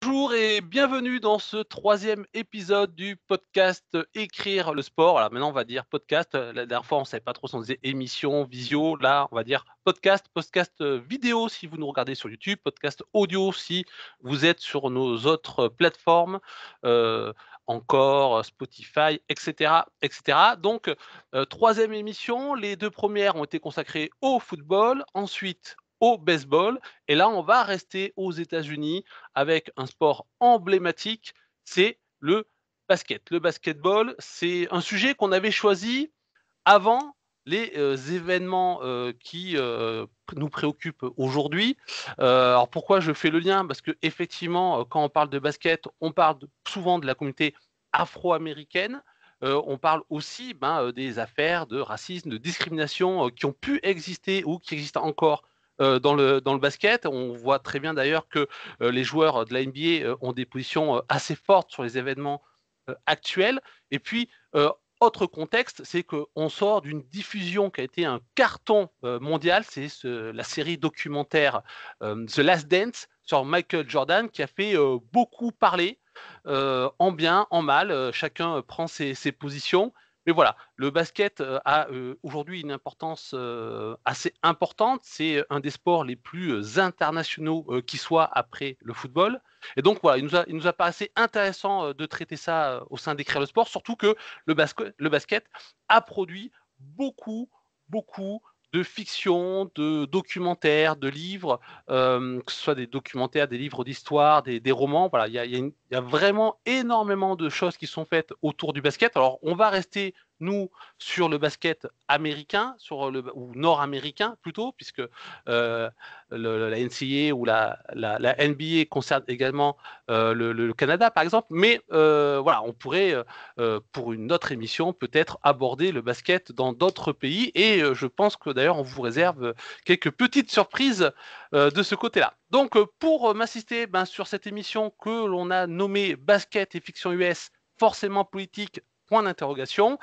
Bonjour et bienvenue dans ce troisième épisode du podcast Écrire le sport. Alors maintenant, on va dire podcast. La dernière fois, on ne savait pas trop si on disait émission, visio. Là, on va dire podcast vidéo si vous nous regardez sur YouTube, podcast audio si vous êtes sur nos autres plateformes, euh, encore Spotify, etc., etc. Donc, troisième émission. Les deux premières ont été consacrées au football, ensuite au baseball. Et là, on va rester aux États-Unis avec un sport emblématique, c'est le basket. Le basketball, c'est un sujet qu'on avait choisi avant les événements qui nous préoccupent aujourd'hui. Alors pourquoi je fais le lien? Parce que effectivement, quand on parle de basket, on parle souvent de la communauté afro-américaine. On parle aussi des affaires de racisme, de discrimination qui ont pu exister ou qui existent encore dans le basket. On voit très bien d'ailleurs que les joueurs de la NBA ont des positions assez fortes sur les événements actuels. Et puis, autre contexte, c'est qu'on sort d'une diffusion qui a été un carton mondial, c'est la série documentaire The Last Dance sur Michael Jordan qui a fait beaucoup parler, en bien, en mal, chacun prend ses positions. Mais voilà, le basket a aujourd'hui une importance assez importante. C'est un des sports les plus internationaux qui soit après le football. Et donc voilà, il nous a paru assez intéressant de traiter ça au sein d'Écrire le sport, surtout que le basket a produit beaucoup, beaucoup de fiction, de documentaires, de livres, que ce soit des documentaires, des livres d'histoire, des romans. Voilà, il y a vraiment énormément de choses qui sont faites autour du basket. Alors, on va rester, nous, sur le basket américain, ou nord-américain plutôt, puisque la NCAA ou la NBA concerne également le Canada, par exemple. Mais voilà, on pourrait, pour une autre émission, peut-être aborder le basket dans d'autres pays. Et je pense que d'ailleurs, on vous réserve quelques petites surprises de ce côté-là. Donc, pour m'assister sur cette émission que l'on a nommée Basket et Fiction US, forcément politique, point d'interrogation,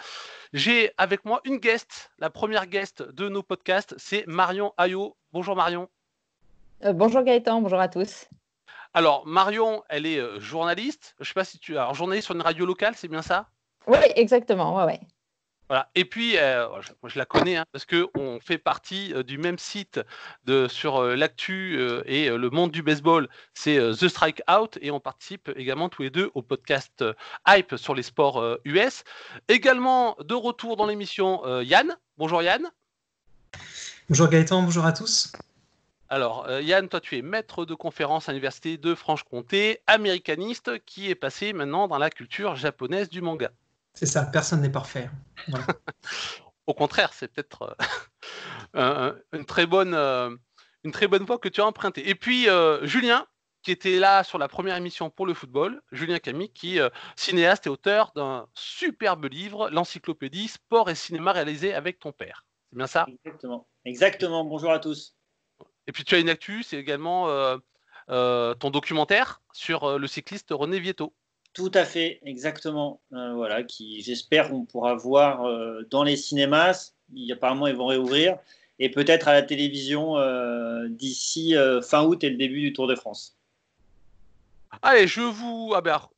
j'ai avec moi une guest, la première guest de nos podcasts, c'est Marion Ayot. Bonjour Marion. Bonjour Gaëtan, bonjour à tous. Alors, Marion, elle est journaliste. Je ne sais pas si tu. Alors, journaliste sur une radio locale, c'est bien ça? Oui, exactement, ouais. Voilà. Et puis, moi, je la connais parce qu'on fait partie du même site sur l'actu et le monde du baseball. C'est The Strikeout et on participe également tous les deux au podcast Hype sur les sports US. Également de retour dans l'émission, Yann. Bonjour Yann. Bonjour Gaëtan, bonjour à tous. Alors, Yann, toi, tu es maître de conférence à l'Université de Franche-Comté, américaniste, qui est passé maintenant dans la culture japonaise du manga. C'est ça, personne n'est parfait. Voilà. Au contraire, c'est peut-être une très bonne voie que tu as empruntée. Et puis, Julien, qui était là sur la première émission pour le football, Julien Camille, qui est cinéaste et auteur d'un superbe livre, l'encyclopédie Sport et cinéma réalisé avec ton père. C'est bien ça? Exactement. Bonjour à tous. Et puis tu as une actu, c'est également ton documentaire sur le cycliste René Vietto. Tout à fait, exactement. Voilà, qui j'espère on pourra voir dans les cinémas. Apparemment, ils vont réouvrir et peut-être à la télévision d'ici fin août et le début du Tour de France. Allez,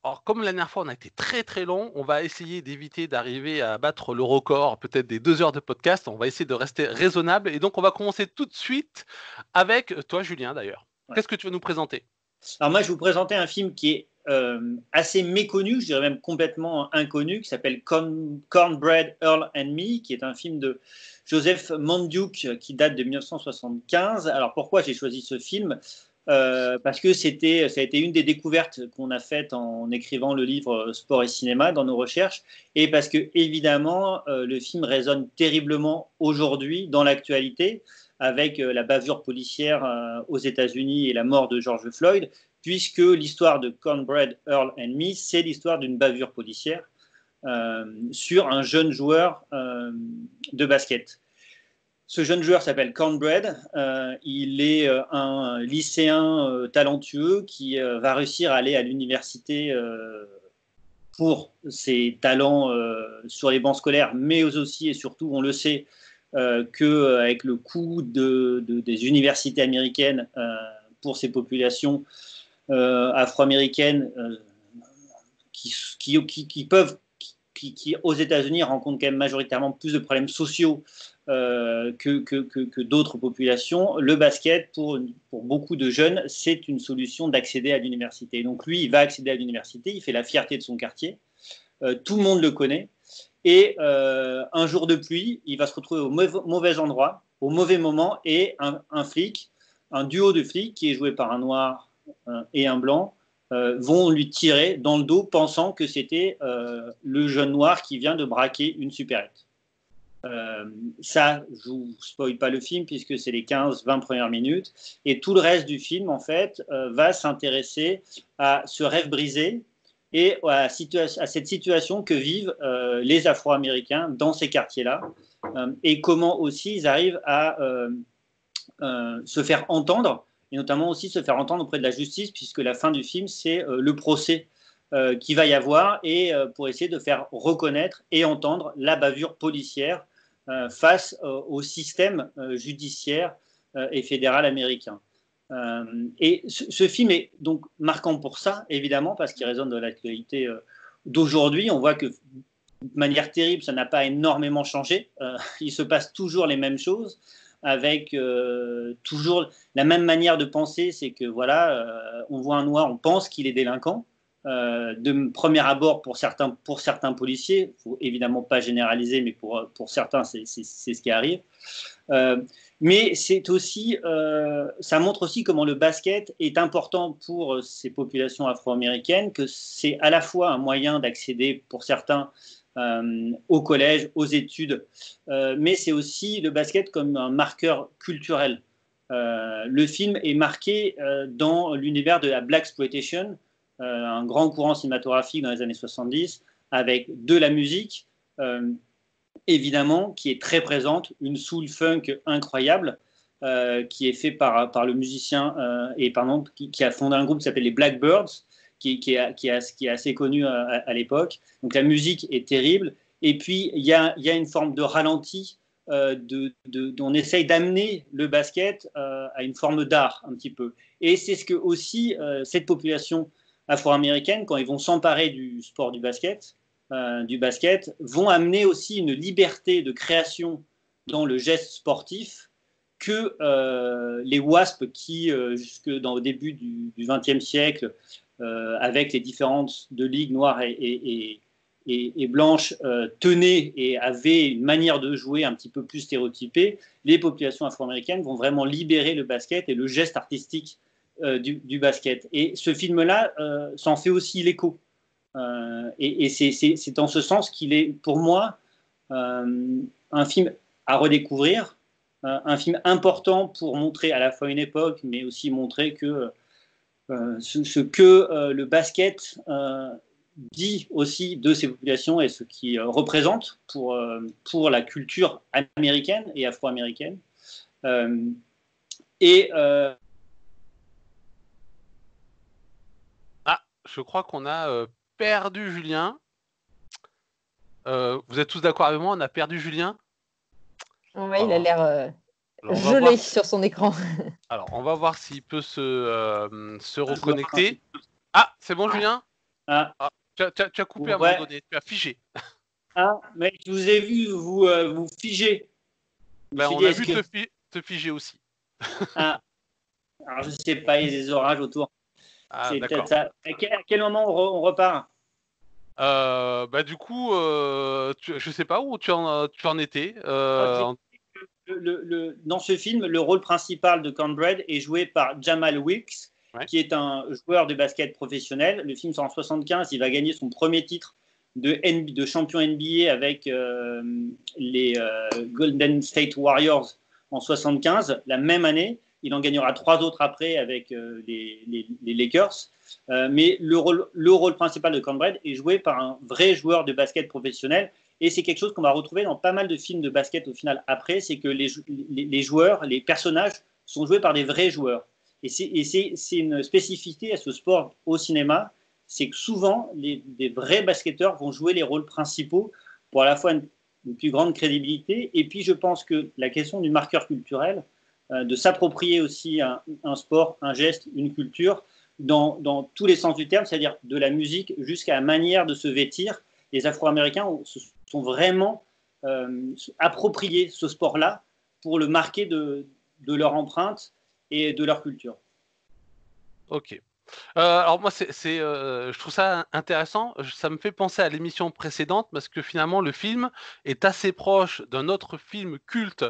alors, comme la dernière fois on a été très très long, on va essayer d'éviter d'arriver à battre le record peut-être des 2 heures de podcast. On va essayer de rester raisonnable et donc on va commencer tout de suite avec toi, Julien, d'ailleurs. Ouais. Qu'est-ce que tu vas nous présenter? Alors moi, je vais vous présenter un film qui est assez méconnu, je dirais même complètement inconnu, qui s'appelle Cornbread, Earl and Me, qui est un film de Joseph Manduke qui date de 1975. Alors pourquoi j'ai choisi ce film? Parce que ça a été une des découvertes qu'on a faites en écrivant le livre Sport et cinéma dans nos recherches, et parce que évidemment le film résonne terriblement aujourd'hui dans l'actualité avec la bavure policière aux États-Unis et la mort de George Floyd, puisque l'histoire de Cornbread, Earl and Me, c'est l'histoire d'une bavure policière sur un jeune joueur de basket. Ce jeune joueur s'appelle Cornbread. Il est un lycéen talentueux qui va réussir à aller à l'université pour ses talents sur les bancs scolaires, mais aussi et surtout, on le sait, qu'avec le coût des universités américaines pour ces populations, afro-américaines qui aux États-Unis rencontrent quand même majoritairement plus de problèmes sociaux que d'autres populations. Le basket, pour beaucoup de jeunes, c'est une solution d'accéder à l'université. Donc lui, il va accéder à l'université, il fait la fierté de son quartier, tout le monde le connaît, et un jour de pluie, il va se retrouver au mauvais endroit, au mauvais moment, et un flic, un duo de flics qui est joué par un noir et un blanc, vont lui tirer dans le dos pensant que c'était le jeune noir qui vient de braquer une supérette. Ça, je ne vous spoil pas le film puisque c'est les 15-20 premières minutes, et tout le reste du film en fait va s'intéresser à ce rêve brisé et à cette situation que vivent les Afro-Américains dans ces quartiers-là, et comment aussi ils arrivent à se faire entendre, et notamment aussi se faire entendre auprès de la justice, puisque la fin du film, c'est le procès qu'il va y avoir, et pour essayer de faire reconnaître et entendre la bavure policière face au système judiciaire et fédéral américain. Et ce film est donc marquant pour ça, évidemment, parce qu'il résonne de l'actualité d'aujourd'hui. On voit que, de manière terrible, ça n'a pas énormément changé. Il se passe toujours les mêmes choses, avec toujours la même manière de penser, c'est que voilà, on voit un noir, on pense qu'il est délinquant, de premier abord pour certains policiers, il faut évidemment pas généraliser, mais pour certains c'est ce qui arrive, mais c'est aussi, ça montre aussi comment le basket est important pour ces populations afro-américaines, que c'est à la fois un moyen d'accéder pour certains au collège, aux études, mais c'est aussi le basket comme un marqueur culturel. Le film est marqué dans l'univers de la blaxploitation, un grand courant cinématographique dans les années 70, avec de la musique, évidemment, qui est très présente, une soul funk incroyable, qui est fait par le musicien qui a fondé un groupe qui s'appelle les Blackbirds, qui est assez connu à l'époque. Donc la musique est terrible. Et puis il y a une forme de ralenti, on essaye d'amener le basket à une forme d'art un petit peu. Et c'est ce que aussi cette population afro-américaine, quand ils vont s'emparer du sport du basket, vont amener aussi une liberté de création dans le geste sportif que les WASP qui, jusque au début du XXe siècle, avec les différences de ligues noires et blanches, tenaient et avaient une manière de jouer un petit peu plus stéréotypée, les populations afro-américaines vont vraiment libérer le basket et le geste artistique du basket. Et ce film-là s'en fait aussi l'écho. Et c'est en ce sens qu'il est, pour moi, un film à redécouvrir, un film important pour montrer à la fois une époque, mais aussi montrer que ce que le basket dit aussi de ces populations et ce qu'il représente pour la culture américaine et afro-américaine. Je crois qu'on a perdu Julien. Vous êtes tous d'accord avec moi, on a perdu Julien? Oui, il a l'air Alors, gelé sur son écran. Alors, on va voir s'il peut se reconnecter. Ah, c'est bon, Julien? Tu as coupé à un moment donné, tu as figé. Ah, mais je vous ai vu vous figer. On a vu te figer aussi. Alors, je ne sais pas, il y a des orages autour. C'est peut-être ça. À quel moment on repart? Du coup, je ne sais pas où tu en étais. Dans ce film, le rôle principal de Cornbread est joué par Jamal Wilkes, qui est un joueur de basket professionnel. Le film sort en 1975, il va gagner son premier titre de champion NBA avec les Golden State Warriors en 1975, la même année. Il en gagnera 3 autres après avec les Lakers. Mais le rôle principal de Cornbread est joué par un vrai joueur de basket professionnel. Et c'est quelque chose qu'on va retrouver dans pas mal de films de basket au final après, c'est que les joueurs, les personnages sont joués par des vrais joueurs. Et c'est une spécificité à ce sport au cinéma, c'est que souvent des vrais basketteurs vont jouer les rôles principaux pour à la fois une plus grande crédibilité. Et puis je pense que la question du marqueur culturel, de s'approprier aussi un sport, un geste, une culture, dans tous les sens du terme, c'est-à-dire de la musique jusqu'à la manière de se vêtir. Les Afro-Américains se sont vraiment appropriés ce sport-là pour le marquer de leur empreinte et de leur culture. Ok. Alors moi, je trouve ça intéressant. Ça me fait penser à l'émission précédente parce que finalement, le film est assez proche d'un autre film culte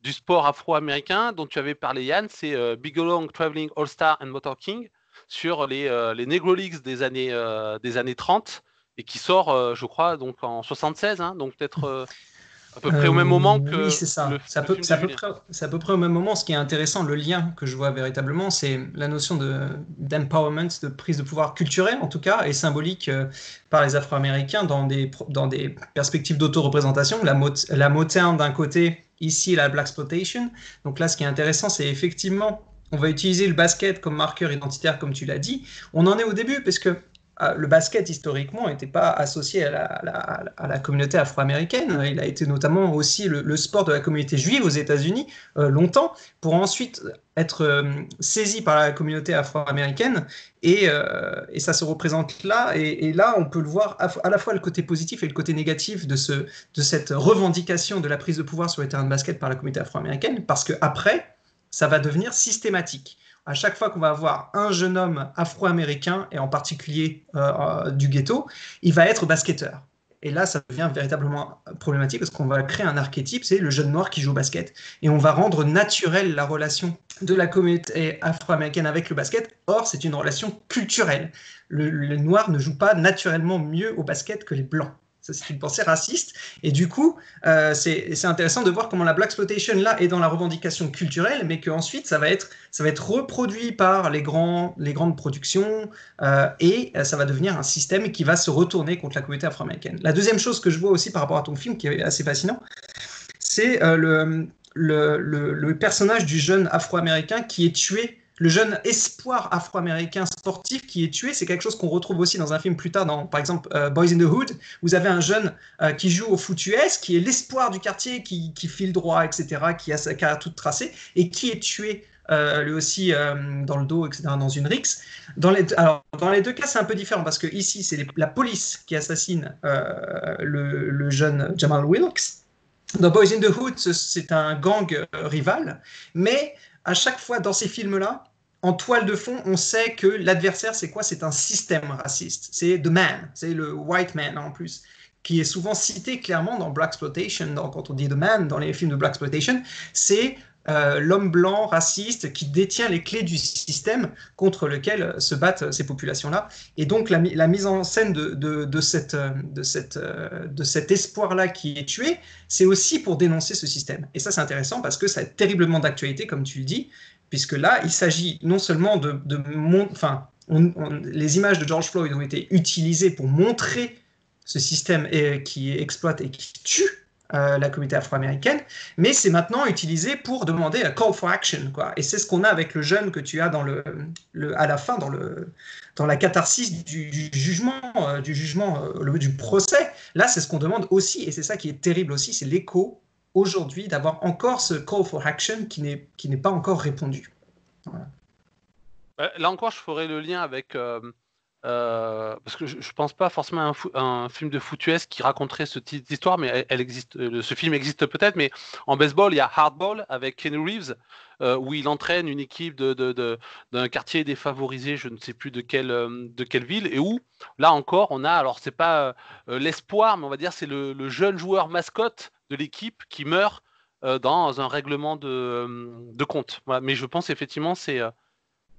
du sport afro-américain dont tu avais parlé, Yann. C'est Bigelong Traveling All-Star and Motor King sur les Negro Leagues des années 30 et qui sort, je crois, donc en 76, hein, donc peut-être à peu près au même moment que oui, c'est ça. le C'est film de Julien. c'est à peu près au même moment. Ce qui est intéressant, le lien que je vois véritablement, c'est la notion d'empowerment, de prise de pouvoir culturelle, en tout cas, et symbolique par les Afro-Américains dans des perspectives d'auto-représentation. La Motown d'un côté, ici la Blaxploitation. Donc là, ce qui est intéressant, c'est effectivement, on va utiliser le basket comme marqueur identitaire, comme tu l'as dit. On en est au début, parce que le basket, historiquement, n'était pas associé à la communauté afro-américaine. Il a été notamment aussi le sport de la communauté juive aux États-Unis longtemps, pour ensuite être saisi par la communauté afro-américaine. Et ça se représente là. Et là, on peut le voir à la fois le côté positif et le côté négatif de cette revendication de la prise de pouvoir sur les terrains de basket par la communauté afro-américaine, parce qu'après, ça va devenir systématique. À chaque fois qu'on va avoir un jeune homme afro-américain, et en particulier du ghetto, il va être basketteur. Et là, ça devient véritablement problématique parce qu'on va créer un archétype, c'est le jeune noir qui joue au basket. Et on va rendre naturelle la relation de la communauté afro-américaine avec le basket. Or, c'est une relation culturelle. Les noirs ne jouent pas naturellement mieux au basket que les blancs. Ça, c'est une pensée raciste. Et du coup, c'est intéressant de voir comment la Blaxploitation, là, est dans la revendication culturelle, mais qu'ensuite, ça va être reproduit par les grandes productions, et ça va devenir un système qui va se retourner contre la communauté afro-américaine. La deuxième chose que je vois aussi par rapport à ton film, qui est assez fascinant, c'est le personnage du jeune afro-américain qui est tué. Le jeune espoir afro-américain sportif qui est tué, c'est quelque chose qu'on retrouve aussi dans un film plus tard, par exemple Boys in the Hood. Vous avez un jeune qui joue au foot US, qui est l'espoir du quartier, qui file droit, etc., qui a sa carrière toute tracée, et qui est tué lui aussi dans le dos, etc., dans une rixe. Dans les deux cas, c'est un peu différent, parce que ici, c'est la police qui assassine le jeune Jamal Wilkes. Dans Boys in the Hood, c'est un gang rival, mais à chaque fois dans ces films-là, en toile de fond, on sait que l'adversaire, c'est quoi? C'est un système raciste. C'est the man, c'est le white man en plus, qui est souvent cité clairement dans Blaxploitation. Quand on dit the man dans les films de Blaxploitation, c'est l'homme blanc raciste qui détient les clés du système contre lequel se battent ces populations-là. Et donc la mise en scène de cet espoir-là qui est tué, c'est aussi pour dénoncer ce système. Et ça, c'est intéressant parce que ça est terriblement d'actualité, comme tu le dis, puisque là, il s'agit non seulement les images de George Floyd ont été utilisées pour montrer ce système qui exploite et qui tue la communauté afro-américaine, mais c'est maintenant utilisé pour demander un call for action, quoi. Et c'est ce qu'on a avec le jeune que tu as à la fin, dans la catharsis du jugement, du procès. Là, c'est ce qu'on demande aussi, et c'est ça qui est terrible aussi, c'est l'écho aujourd'hui d'avoir encore ce call for action qui n'est pas encore répondu. Voilà. Là encore, je ferai le lien avec... parce que je pense pas forcément à un film de foot US qui raconterait ce type d'histoire, mais elle existe. Ce film existe peut-être, mais en baseball, il y a Hardball avec Keanu Reeves, où il entraîne une équipe d'un quartier défavorisé, je ne sais plus de quelle ville, et où, là encore, on a, alors c'est pas l'espoir, mais on va dire c'est le jeune joueur mascotte de l'équipe qui meurt dans un règlement de compte. Voilà. Mais je pense effectivement c'est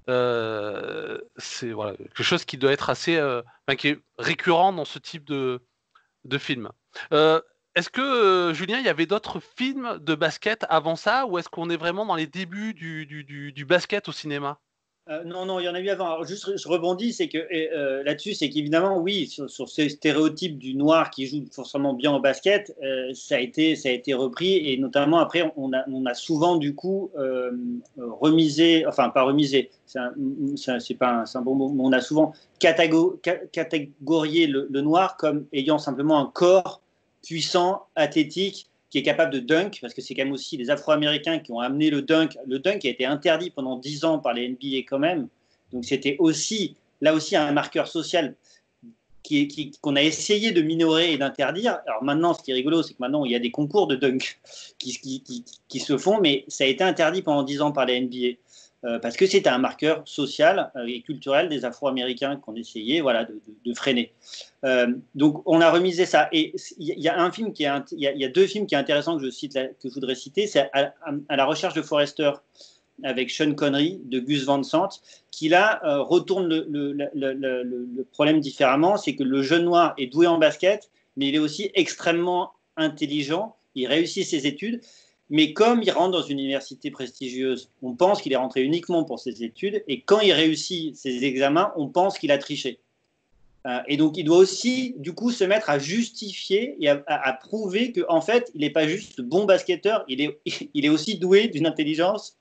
voilà, quelque chose qui doit être assez qui est récurrent dans ce type de film. Est-ce que Julien, il y avait d'autres films de basket avant ça, ou est-ce qu'on est vraiment dans les débuts du basket au cinéma? Non, il y en a eu avant. Alors, juste, je rebondis, c'est que là-dessus, c'est qu'évidemment, oui, sur ces stéréotypes du noir qui joue forcément bien au basket, ça a été repris, et notamment après, on a souvent du coup remisé, enfin pas remisé, c'est pas un bon mot, mais on a souvent catégorié le noir comme ayant simplement un corps puissant, athlétique, qui est capable de dunk, parce que c'est quand même aussi les Afro-Américains qui ont amené le dunk. Le dunk a été interdit pendant 10 ans par les NBA quand même. Donc c'était aussi, là aussi, un marqueur social qu'on a essayé de minorer et d'interdire. Alors maintenant, ce qui est rigolo, c'est que maintenant, il y a des concours de dunk qui se font, mais ça a été interdit pendant 10 ans par la NBA. Parce que c'était un marqueur social et culturel des Afro-Américains qu'on essayait de freiner. Donc on a remisé ça. Et il y a deux films qui sont intéressants que je voudrais citer. C'est à la recherche de Forrester avec Sean Connery de Gus Van Sant, qui là retourne le problème différemment. C'est que le jeune noir est doué en basket, mais il est aussi extrêmement intelligent. Il réussit ses études. Mais comme il rentre dans une université prestigieuse, on pense qu'il est rentré uniquement pour ses études. Et quand il réussit ses examens, on pense qu'il a triché. Et donc, il doit aussi, du coup, se mettre à justifier et à prouver qu'en fait, il n'est pas juste bon basketteur, il est aussi doué d'une intelligence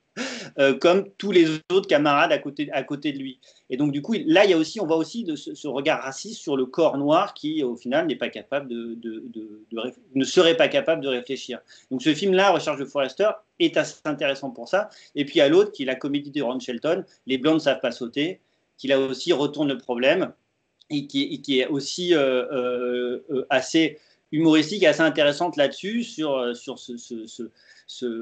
comme tous les autres camarades à côté de lui. Et donc, du coup, là, on voit aussi ce regard raciste sur le corps noir qui, au final, n'est pas capable ne serait pas capable de réfléchir. Donc, ce film-là, Recherche de Forrester, est assez intéressant pour ça. Et puis, à l'autre, qui est la comédie de Ron Shelton, Les Blancs ne savent pas sauter, qui là aussi retourne le problème et qui est aussi assez humoristique et assez intéressante là-dessus, sur ces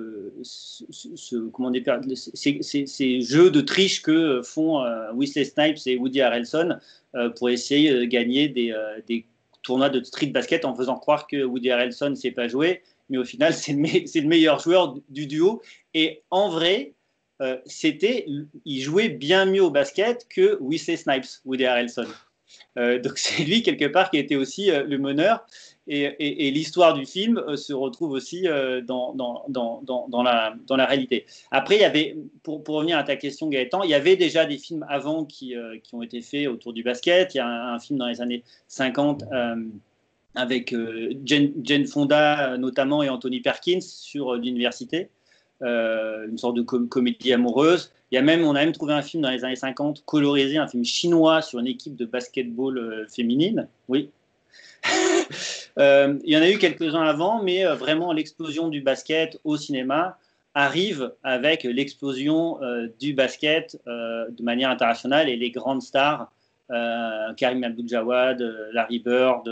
jeux de triche que font Wesley Snipes et Woody Harrelson pour essayer de gagner des tournois de street basket en faisant croire que Woody Harrelson ne sait pas jouer, mais au final, c'est le meilleur joueur du duo. Et en vrai, il jouait bien mieux au basket que Wesley Snipes, Woody Harrelson. Donc c'est lui, quelque part, qui était aussi le meneur. Et l'histoire du film se retrouve aussi dans la réalité. Après, il y avait, pour revenir à ta question, Gaëtan, il y avait déjà des films avant qui ont été faits autour du basket. Il y a un film dans les années 50 avec Jane Fonda notamment et Anthony Perkins sur l'université, une sorte de comédie amoureuse. On a même trouvé un film dans les années 50 colorisé, un film chinois sur une équipe de basketball féminine. Oui. Il y en a eu quelques-uns avant, mais vraiment l'explosion du basket au cinéma arrive avec l'explosion du basket de manière internationale et les grandes stars, Karim Abdul-Jawad, Larry Bird,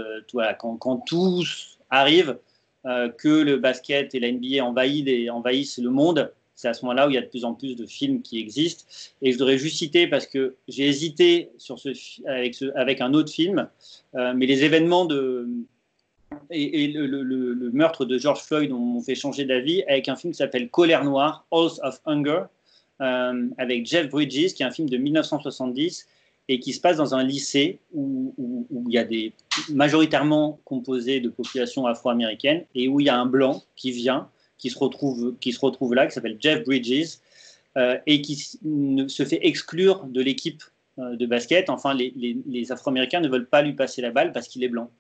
quand tous arrivent, que le basket et la NBA envahissent le monde. C'est à ce moment-là où il y a de plus en plus de films qui existent. Et je voudrais juste citer, parce que j'ai hésité avec un autre film, mais les événements et le meurtre de George Floyd m'ont fait changer d'avis, avec un film qui s'appelle Colère Noire, Halls of Hunger, avec Jeff Bridges, qui est un film de 1970 et qui se passe dans un lycée où il y a majoritairement composé de populations afro-américaines et où il y a un blanc qui se retrouve là, qui s'appelle Jeff Bridges, et qui se fait exclure de l'équipe de basket. Enfin, les Afro-Américains ne veulent pas lui passer la balle parce qu'il est blanc.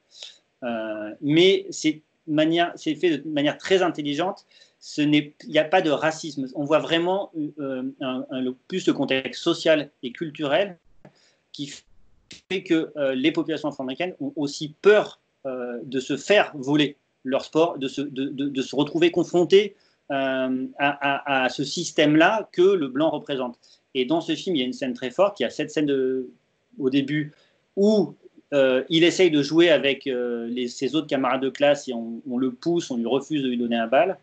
Mais c'est fait de manière très intelligente. Il n'y a pas de racisme. On voit vraiment plus le contexte social et culturel qui fait que les populations afro-américaines ont aussi peur de se faire voler leur sport, de se retrouver confrontés à ce système-là que le blanc représente. Et dans ce film, il y a une scène très forte. Il y a cette scène au début où il essaye de jouer avec ses autres camarades de classe et on le pousse, on lui refuse de lui donner un bal.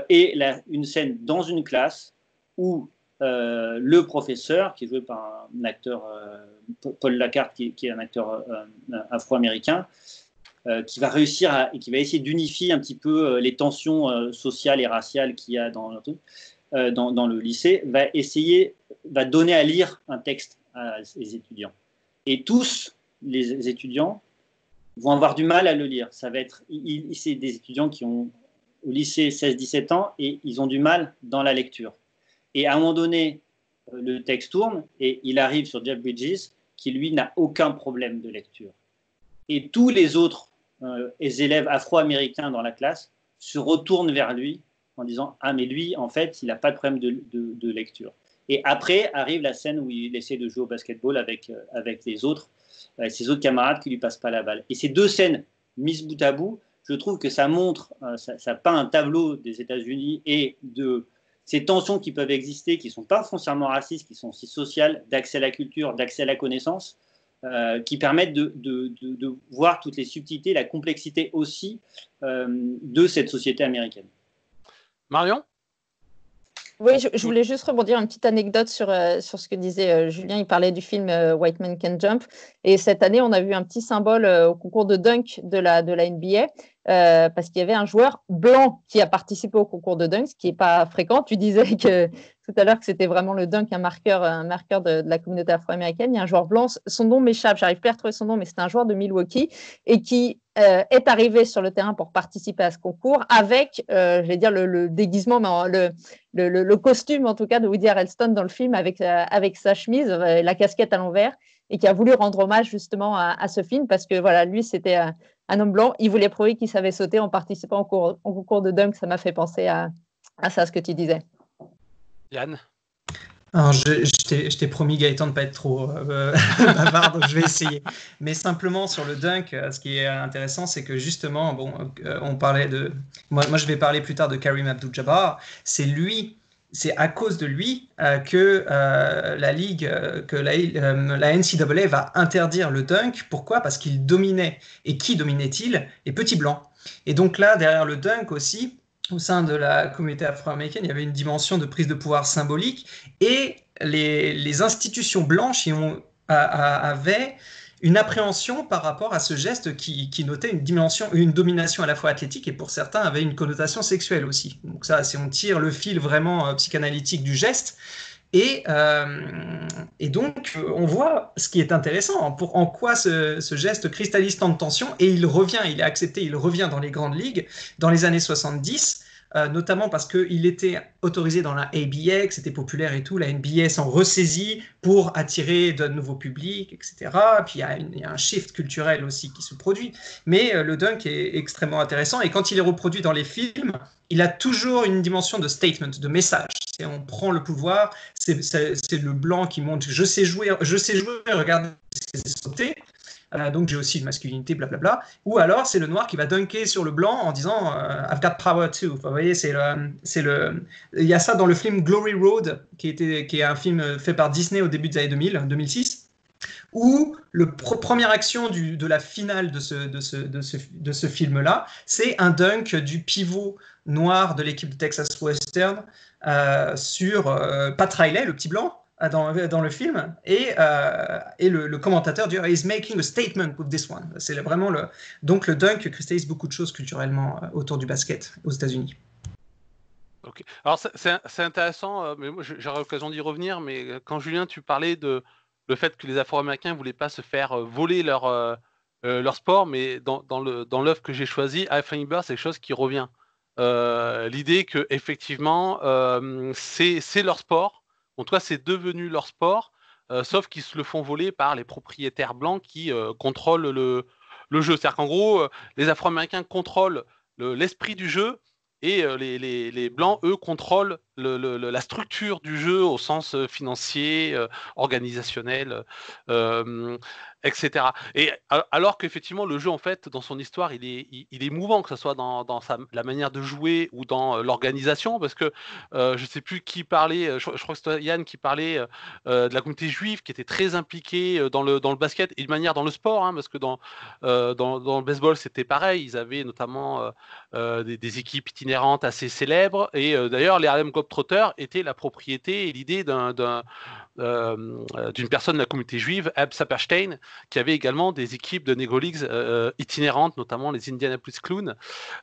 Et une scène dans une classe où le professeur, qui est joué par un acteur, Paul Lacarte, qui est un acteur afro-américain, qui va réussir et qui va essayer d'unifier un petit peu les tensions sociales et raciales qu'il y a dans le lycée, va donner à lire un texte à ses étudiants. Et tous les étudiants vont avoir du mal à le lire. C'est des étudiants qui ont au lycée 16-17 ans et ils ont du mal dans la lecture. Et à un moment donné, le texte tourne et il arrive sur Jeff Bridges qui, lui, n'a aucun problème de lecture. Et tous les autres élèves afro-américains dans la classe se retournent vers lui en disant « Ah, mais lui, en fait, il n'a pas de problème de lecture. » Et après arrive la scène où il essaie de jouer au basketball avec ses autres camarades qui ne lui passent pas la balle. Et ces deux scènes mises bout à bout, je trouve que ça montre, ça peint un tableau des États-Unis et de ces tensions qui peuvent exister, qui ne sont pas foncièrement racistes, qui sont aussi sociales, d'accès à la culture, d'accès à la connaissance, qui permettent de voir toutes les subtilités, la complexité aussi de cette société américaine. Marion ? Oui, je voulais juste rebondir une petite anecdote sur ce que disait Julien. Il parlait du film White Man Can Jump. Et cette année, on a vu un petit symbole au concours de dunk de la NBA parce qu'il y avait un joueur blanc qui a participé au concours de dunk, ce qui n'est pas fréquent. Tu disais que tout à l'heure que c'était vraiment le dunk, un marqueur de la communauté afro-américaine. Il y a un joueur blanc, son nom m'échappe, j'arrive plus à retrouver son nom, mais c'est un joueur de Milwaukee et qui est arrivé sur le terrain pour participer à ce concours avec, je vais dire, le déguisement, mais le costume en tout cas de Woody Harrelson dans le film avec sa chemise, la casquette à l'envers, et qui a voulu rendre hommage justement à ce film parce que voilà, lui c'était un homme blanc, il voulait prouver qu'il savait sauter en participant au concours de dunk. Ça m'a fait penser à ça, ce que tu disais. Yann ? Alors, je t'ai promis, Gaëtan, de ne pas être trop bavard, donc je vais essayer. Mais simplement sur le dunk, ce qui est intéressant, c'est que justement, on parlait de... Moi, je vais parler plus tard de Kareem Abdul-Jabbar. C'est à cause de lui que la Ligue, que la NCAA va interdire le dunk. Pourquoi ? Parce qu'il dominait. Et qui dominait-il ? Les petits blancs. Et donc là, derrière le dunk aussi, au sein de la communauté afro-américaine, il y avait une dimension de prise de pouvoir symbolique et les institutions blanches avaient une appréhension par rapport à ce geste qui notait une domination à la fois athlétique et pour certains avait une connotation sexuelle aussi. Donc ça, si on tire le fil vraiment psychanalytique du geste, et donc, on voit ce qui est intéressant, en quoi ce geste cristallise tant de tensions, et il est accepté, il revient dans les grandes ligues dans les années 70, notamment parce qu'il était autorisé dans la ABA, que c'était populaire et tout, la NBA s'en ressaisit pour attirer de nouveaux publics, etc. Puis il y a un shift culturel aussi qui se produit. Mais le dunk est extrêmement intéressant, et quand il est reproduit dans les films, il a toujours une dimension de statement, de message. On prend le pouvoir, c'est le blanc qui montre « je sais jouer, regardez, c'est sauter ». Donc j'ai aussi une masculinité, blablabla. Ou alors c'est le noir qui va dunker sur le blanc en disant I've got power too. Enfin, vous voyez, il y a ça dans le film Glory Road, qui est un film fait par Disney au début des années 2006, où première action de la finale de ce film-là, c'est un dunk du pivot noir de l'équipe de Texas Western sur Pat Riley, le petit blanc, dans le film, et le commentateur dit « He's making a statement with this one ». C'est vraiment donc le dunk cristallise beaucoup de choses culturellement autour du basket aux États-Unis. Ok. Alors c'est intéressant, mais moi j'aurai l'occasion d'y revenir, mais quand Julien, tu parlais de le fait que les Afro-Américains ne voulaient pas se faire voler leur sport, mais dans l'œuvre que j'ai choisie, I Flaming Bird, c'est quelque chose qui revient. L'idée que effectivement c'est leur sport. En tout cas, c'est devenu leur sport, sauf qu'ils se le font voler par les propriétaires blancs qui contrôlent le jeu. C'est-à-dire qu'en gros, les Afro-Américains contrôlent l'esprit du jeu et les Blancs, eux, contrôlent la structure du jeu au sens financier, organisationnel, etc. Et alors qu'effectivement, le jeu, en fait, dans son histoire, il est mouvant, que ce soit dans la manière de jouer ou dans l'organisation, parce que je ne sais plus qui parlait, je crois que c'était Yann qui parlait de la communauté juive qui était très impliquée dans le basket et de manière dans le sport, hein, parce que dans le baseball, c'était pareil. Ils avaient notamment des équipes itinérantes assez célèbres, et d'ailleurs, les Harlem Globetrotters étaient la propriété et l'idée d'une personne de la communauté juive, Ab Saperstein, qui avait également des équipes de Negro Leagues itinérantes, notamment les Indianapolis Clowns.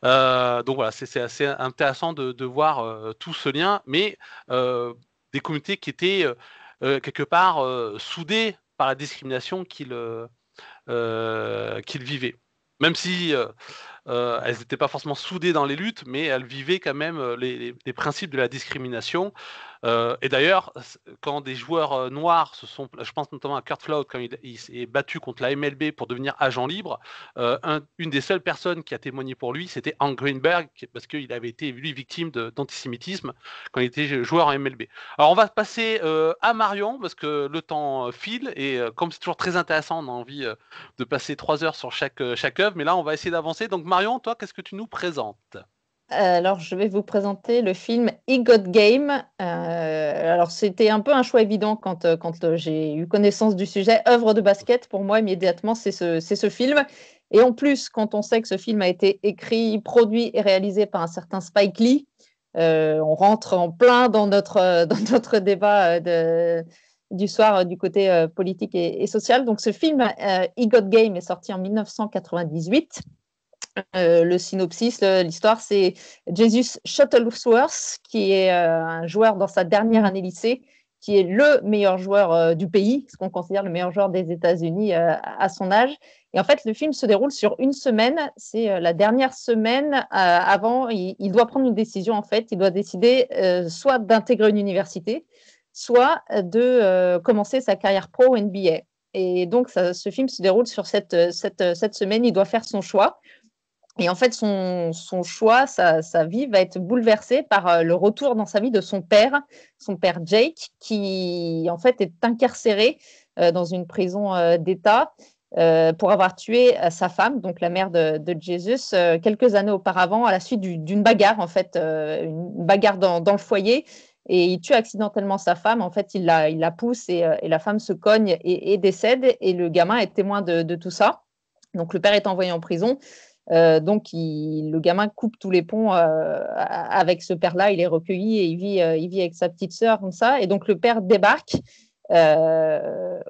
Donc voilà, c'est assez intéressant de voir tout ce lien, mais des communautés qui étaient quelque part soudées par la discrimination qu'ils vivaient. Même si elles n'étaient pas forcément soudées dans les luttes, mais elles vivaient quand même les principes de la discrimination. Et d'ailleurs, quand des joueurs noirs je pense notamment à Curt Flood, quand il s'est battu contre la MLB pour devenir agent libre, une des seules personnes qui a témoigné pour lui, c'était Hank Greenberg, parce qu'il avait été, lui, victime d'antisémitisme quand il était joueur en MLB. Alors on va passer à Marion, parce que le temps file, et comme c'est toujours très intéressant, on a envie de passer 3 heures sur chaque œuvre, mais là on va essayer d'avancer. Donc Marion, toi, qu'est-ce que tu nous présentes ? Alors, je vais vous présenter le film He Got Game. Alors, c'était un peu un choix évident quand j'ai eu connaissance du sujet. Œuvre de basket, pour moi, immédiatement, c'est ce film. Et en plus, quand on sait que ce film a été écrit, produit et réalisé par un certain Spike Lee, on rentre en plein dans notre débat du soir du côté politique et social. Donc, ce film, He Got Game, est sorti en 1998. Le synopsis, l'histoire, c'est Jesus Shuttlesworth, qui est un joueur dans sa dernière année lycée, qui est le meilleur joueur du pays, ce qu'on considère le meilleur joueur des États-Unis à son âge. Et en fait, le film se déroule sur une semaine. C'est la dernière semaine avant. Il doit prendre une décision, en fait. Il doit décider soit d'intégrer une université, soit de commencer sa carrière pro au NBA. Et donc, ce film se déroule sur cette semaine. Il doit faire son choix. Et en fait, son choix, sa vie va être bouleversée par le retour dans sa vie de son père Jake, qui en fait est incarcéré dans une prison d'État pour avoir tué sa femme, donc la mère de Jesus, quelques années auparavant, à la suite d'une bagarre, en fait, une bagarre dans le foyer. Et il tue accidentellement sa femme. En fait, il la pousse et la femme se cogne et décède. Et le gamin est témoin de tout ça. Donc, le père est envoyé en prison. Donc, le gamin coupe tous les ponts avec ce père-là. Il est recueilli et il vit avec sa petite sœur comme ça. Et donc, le père débarque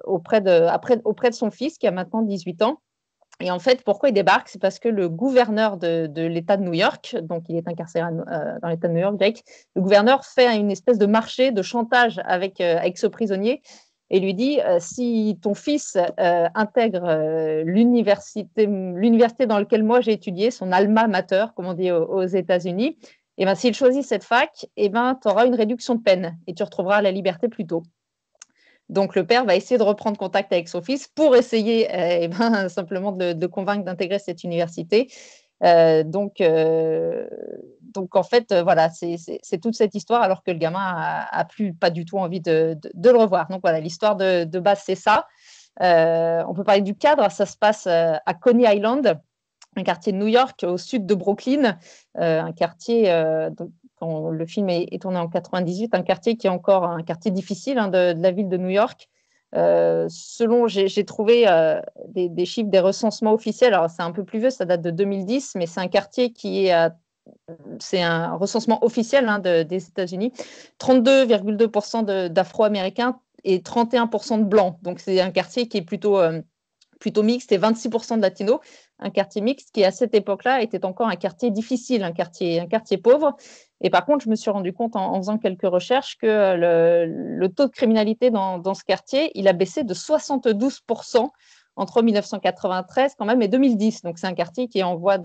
auprès de son fils qui a maintenant 18 ans. Et en fait, pourquoi il débarque? C'est parce que le gouverneur de l'État de New York, donc il est incarcéré dans l'État de New York, Jake, le gouverneur fait une espèce de marché, de chantage avec ce prisonnier et lui dit si ton fils intègre l'université dans laquelle moi j'ai étudié, son alma mater, comme on dit aux États-Unis, et ben, s'il choisit cette fac, et ben, tu auras une réduction de peine et tu retrouveras la liberté plus tôt. Donc, le père va essayer de reprendre contact avec son fils pour essayer simplement de le convaincre d'intégrer cette université. Donc, en fait, voilà, c'est toute cette histoire alors que le gamin a plus pas du tout envie de le revoir. Donc, voilà, l'histoire de base, c'est ça. On peut parler du cadre. Ça se passe à Coney Island, un quartier de New York au sud de Brooklyn, un quartier quand le film est tourné en 98, un quartier qui est encore un quartier difficile de la ville de New York. J'ai trouvé des chiffres, des recensements officiels. Alors, c'est un peu plus vieux, ça date de 2010, mais c'est un quartier c'est un recensement officiel des États-Unis. 32,2% d'Afro-Américains et 31% de Blancs. Donc, c'est un quartier qui est plutôt mixte et 26% de Latinos. Un quartier mixte qui, à cette époque-là, était encore un quartier difficile, un quartier pauvre. Et par contre, je me suis rendu compte en faisant quelques recherches que le taux de criminalité dans ce quartier, il a baissé de 72% entre 1993 quand même et 2010. Donc, c'est un quartier qui est en voie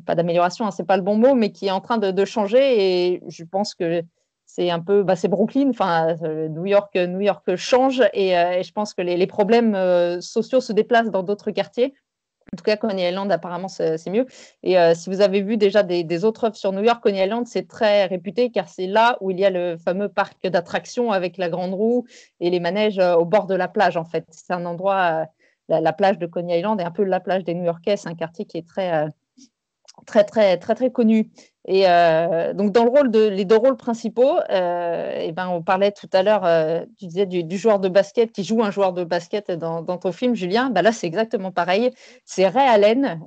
pas d'amélioration, hein, c'est pas le bon mot, mais qui est en train de changer. Et je pense que c'est un peu, c'est Brooklyn, enfin New York change et je pense que les problèmes sociaux se déplacent dans d'autres quartiers. En tout cas, Coney Island, apparemment, c'est mieux. Et si vous avez vu déjà des autres œuvres sur New York, Coney Island, c'est très réputé car c'est là où il y a le fameux parc d'attractions avec la grande roue et les manèges au bord de la plage, en fait. C'est un endroit, la plage de Coney Island est un peu la plage des New-Yorkais. C'est un quartier qui est très connu. Et donc, dans les deux rôles principaux, on parlait tout à l'heure, tu disais du joueur de basket qui joue un joueur de basket dans ton film, Julien. Là, c'est exactement pareil. C'est Ray Allen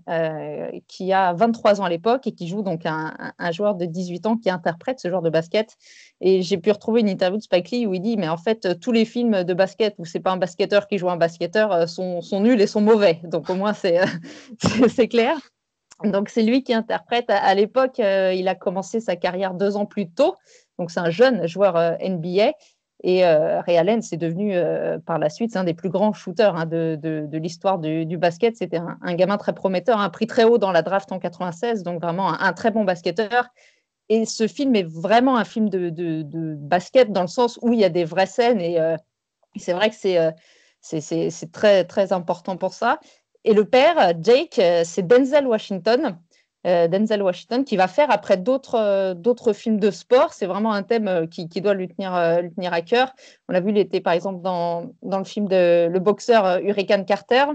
qui a 23 ans à l'époque et qui joue donc un joueur de 18 ans qui interprète ce joueur de basket. Et j'ai pu retrouver une interview de Spike Lee où il dit, mais en fait, tous les films de basket où c'est pas un basketteur qui joue un basketteur sont nuls et sont mauvais. Donc, au moins, c'est clair. Donc, c'est lui qui interprète. À l'époque, il a commencé sa carrière 2 ans plus tôt. Donc, c'est un jeune joueur NBA. Et Ray Allen, c'est devenu par la suite un des plus grands shooters de l'histoire du basket. C'était un gamin très prometteur, un prix très haut dans la draft en 96. Donc, vraiment un très bon basketteur. Et ce film est vraiment un film de basket dans le sens où il y a des vraies scènes. Et c'est vrai que c'est très, très important pour ça. Et le père, Jake, c'est Denzel Washington. Denzel Washington qui va faire après d'autres films de sport. C'est vraiment un thème qui doit lui tenir à cœur. On l'a vu, il était par exemple dans le film de le boxeur Hurricane Carter.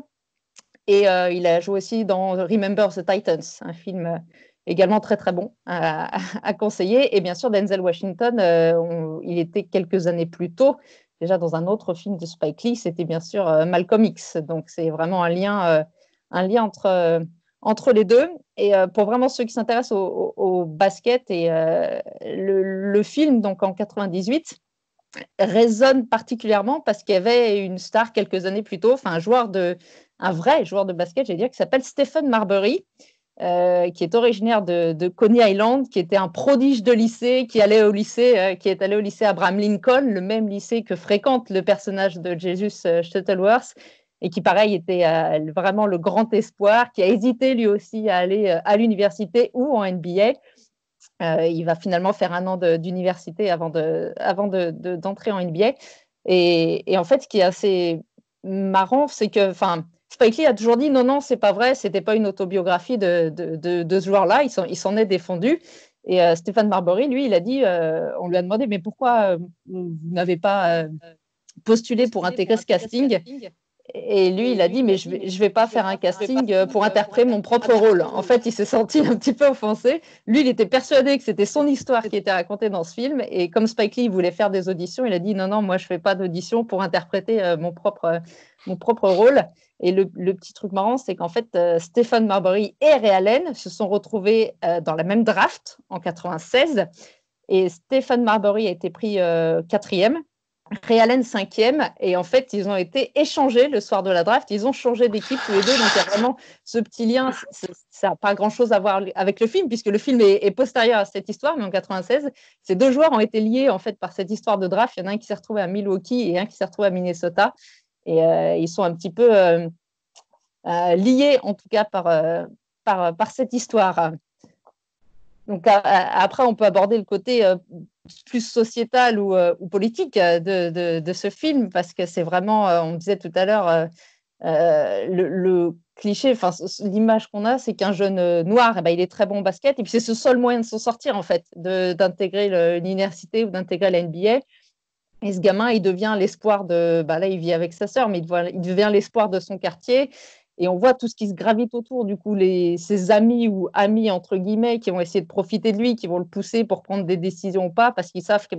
Et il a joué aussi dans Remember the Titans, un film également très très bon à conseiller. Et bien sûr, Denzel Washington, il était quelques années plus tôt, déjà dans un autre film de Spike Lee, c'était bien sûr Malcolm X. Donc c'est vraiment un lien entre les deux. Et pour vraiment ceux qui s'intéressent au basket, et le film, donc en 98, résonne particulièrement parce qu'il y avait une star quelques années plus tôt, enfin un vrai joueur de basket, j'allais dire, qui s'appelle Stephen Marbury, qui est originaire de Coney Island, qui était un prodige de lycée, qui est allé au lycée Abraham Lincoln, le même lycée que fréquente le personnage de Jesus Shuttleworth, et qui, pareil, était vraiment le grand espoir, qui a hésité lui aussi à aller à l'université ou en NBA. Il va finalement faire un an d'université avant d'entrer en NBA. Et en fait, ce qui est assez marrant, c'est que Spike Lee a toujours dit non, c'est pas vrai, c'était pas une autobiographie de ce joueur-là, il s'en est défendu. Et Stephen Marbury, lui, il a dit, on lui a demandé, mais pourquoi vous n'avez pas postulé pour intégrer ce casting? Et lui, il a dit, mais je vais pas faire un casting pour interpréter mon propre rôle. En fait, il s'est senti un petit peu offensé. Lui, il était persuadé que c'était son histoire qui était racontée dans ce film. Et comme Spike Lee voulait faire des auditions, il a dit, non, moi, je fais pas d'audition pour interpréter mon propre rôle. Et le petit truc marrant, c'est qu'en fait, Stephen Marbury et Ray Allen se sont retrouvés dans la même draft en 96. Et Stephen Marbury a été pris 4e. Ray Allen 5e, et en fait ils ont été échangés le soir de la draft, ils ont changé d'équipe tous les deux, donc il y a vraiment ce petit lien. Ça n'a pas grand chose à voir avec le film puisque le film est postérieur à cette histoire, mais en 96 ces deux joueurs ont été liés en fait par cette histoire de draft. Il y en a un qui s'est retrouvé à Milwaukee et un qui s'est retrouvé à Minnesota, et ils sont un petit peu liés en tout cas par cette histoire. Donc après on peut aborder le côté plus sociétal ou politique de ce film, parce que c'est vraiment, on disait tout à l'heure, le cliché, l'image qu'on a, c'est qu'un jeune noir, il est très bon au basket, et puis c'est ce seul moyen de s'en sortir, en fait, d'intégrer l'université ou d'intégrer la NBA. Et ce gamin, il devient l'espoir là, il vit avec sa sœur, mais il devient l'espoir de son quartier. Et on voit tout ce qui se gravite autour, du coup, ses amis ou amis, entre guillemets, qui vont essayer de profiter de lui, qui vont le pousser pour prendre des décisions ou pas, parce qu'ils savent que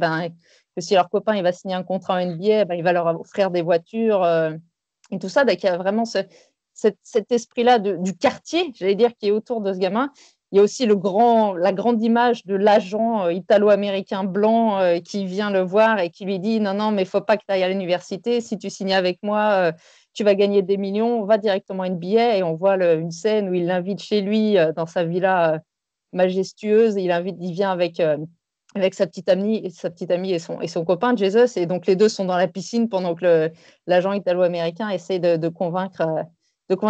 si leur copain il va signer un contrat en NBA, il va leur offrir des voitures et tout ça. Donc, il y a vraiment cet esprit-là du quartier, j'allais dire, qui est autour de ce gamin. Il y a aussi la grande image de l'agent italo-américain blanc qui vient le voir et qui lui dit « Non, mais il ne faut pas que tu ailles à l'université. Si tu signes avec moi, tu vas gagner des millions. Va directement à NBA. » Et on voit une scène où il l'invite chez lui dans sa villa majestueuse. Il vient avec sa petite amie et son copain, Jesus. Et donc, les deux sont dans la piscine pendant que l'agent italo-américain essaie de convaincre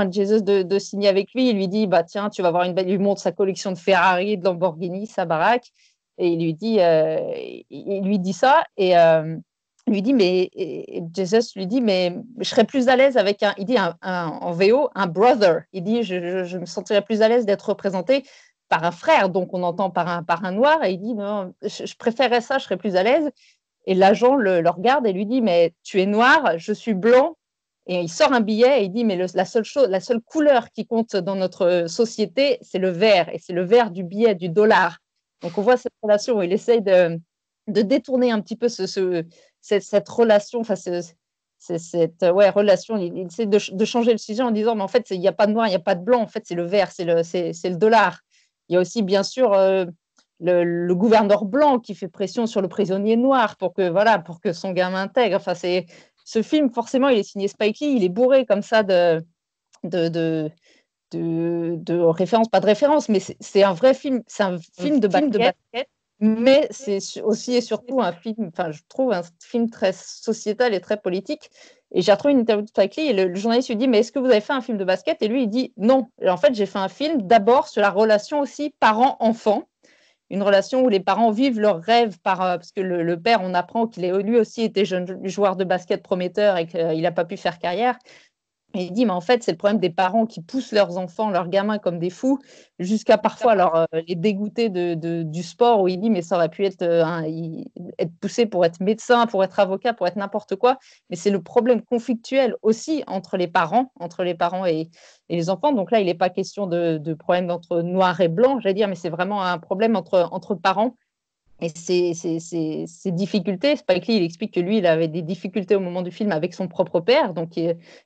Jesus de signer avec lui. Il lui dit tiens, tu vas avoir il lui montre sa collection de Ferrari, de Lamborghini, sa baraque, et il lui dit ça, et Jesus lui dit mais je serais plus à l'aise avec il dit en VO un brother. Il dit je me sentirais plus à l'aise d'être représenté par un frère, donc on entend par un noir, et il dit non, je préférerais ça, je serais plus à l'aise. Et l'agent le regarde et lui dit mais tu es noir, je suis blanc. Et il sort un billet et il dit mais la seule couleur qui compte dans notre société, c'est le vert, et c'est le vert du billet, du dollar. Donc on voit cette relation où il essaye de détourner un petit peu cette relation, cette relation. Il essaie de changer le sujet en disant mais en fait il n'y a pas de noir, il n'y a pas de blanc, en fait c'est le vert, c'est le dollar. Il y a aussi bien sûr le gouverneur blanc qui fait pression sur le prisonnier noir pour que son gamin intègre. Ce film, forcément, il est signé Spike Lee, il est bourré comme ça de références, pas de références, mais c'est un vrai film, c'est un film de basket, mais c'est aussi et surtout un film, je trouve un film très sociétal et très politique. Et j'ai retrouvé une interview de Spike Lee, et le journaliste lui dit mais est-ce que vous avez fait un film de basket? Et lui il dit non. Et en fait j'ai fait un film d'abord sur la relation aussi parent-enfant, une relation où les parents vivent leurs rêves parce que le père, on apprend qu'il lui aussi était jeune joueur de basket prometteur et qu'il n'a pas pu faire carrière. Et il dit, mais en fait, c'est le problème des parents qui poussent leurs enfants, leurs gamins comme des fous, jusqu'à parfois les dégoûter du sport, où il dit, mais ça aurait pu être, être poussé pour être médecin, pour être avocat, pour être n'importe quoi. Mais c'est le problème conflictuel aussi entre les parents et les enfants. Donc là, il n'est pas question de problème entre noir et blanc, j'allais dire, mais c'est vraiment un problème entre parents. Et ces difficultés, Spike Lee, il explique que lui, il avait des difficultés au moment du film avec son propre père, donc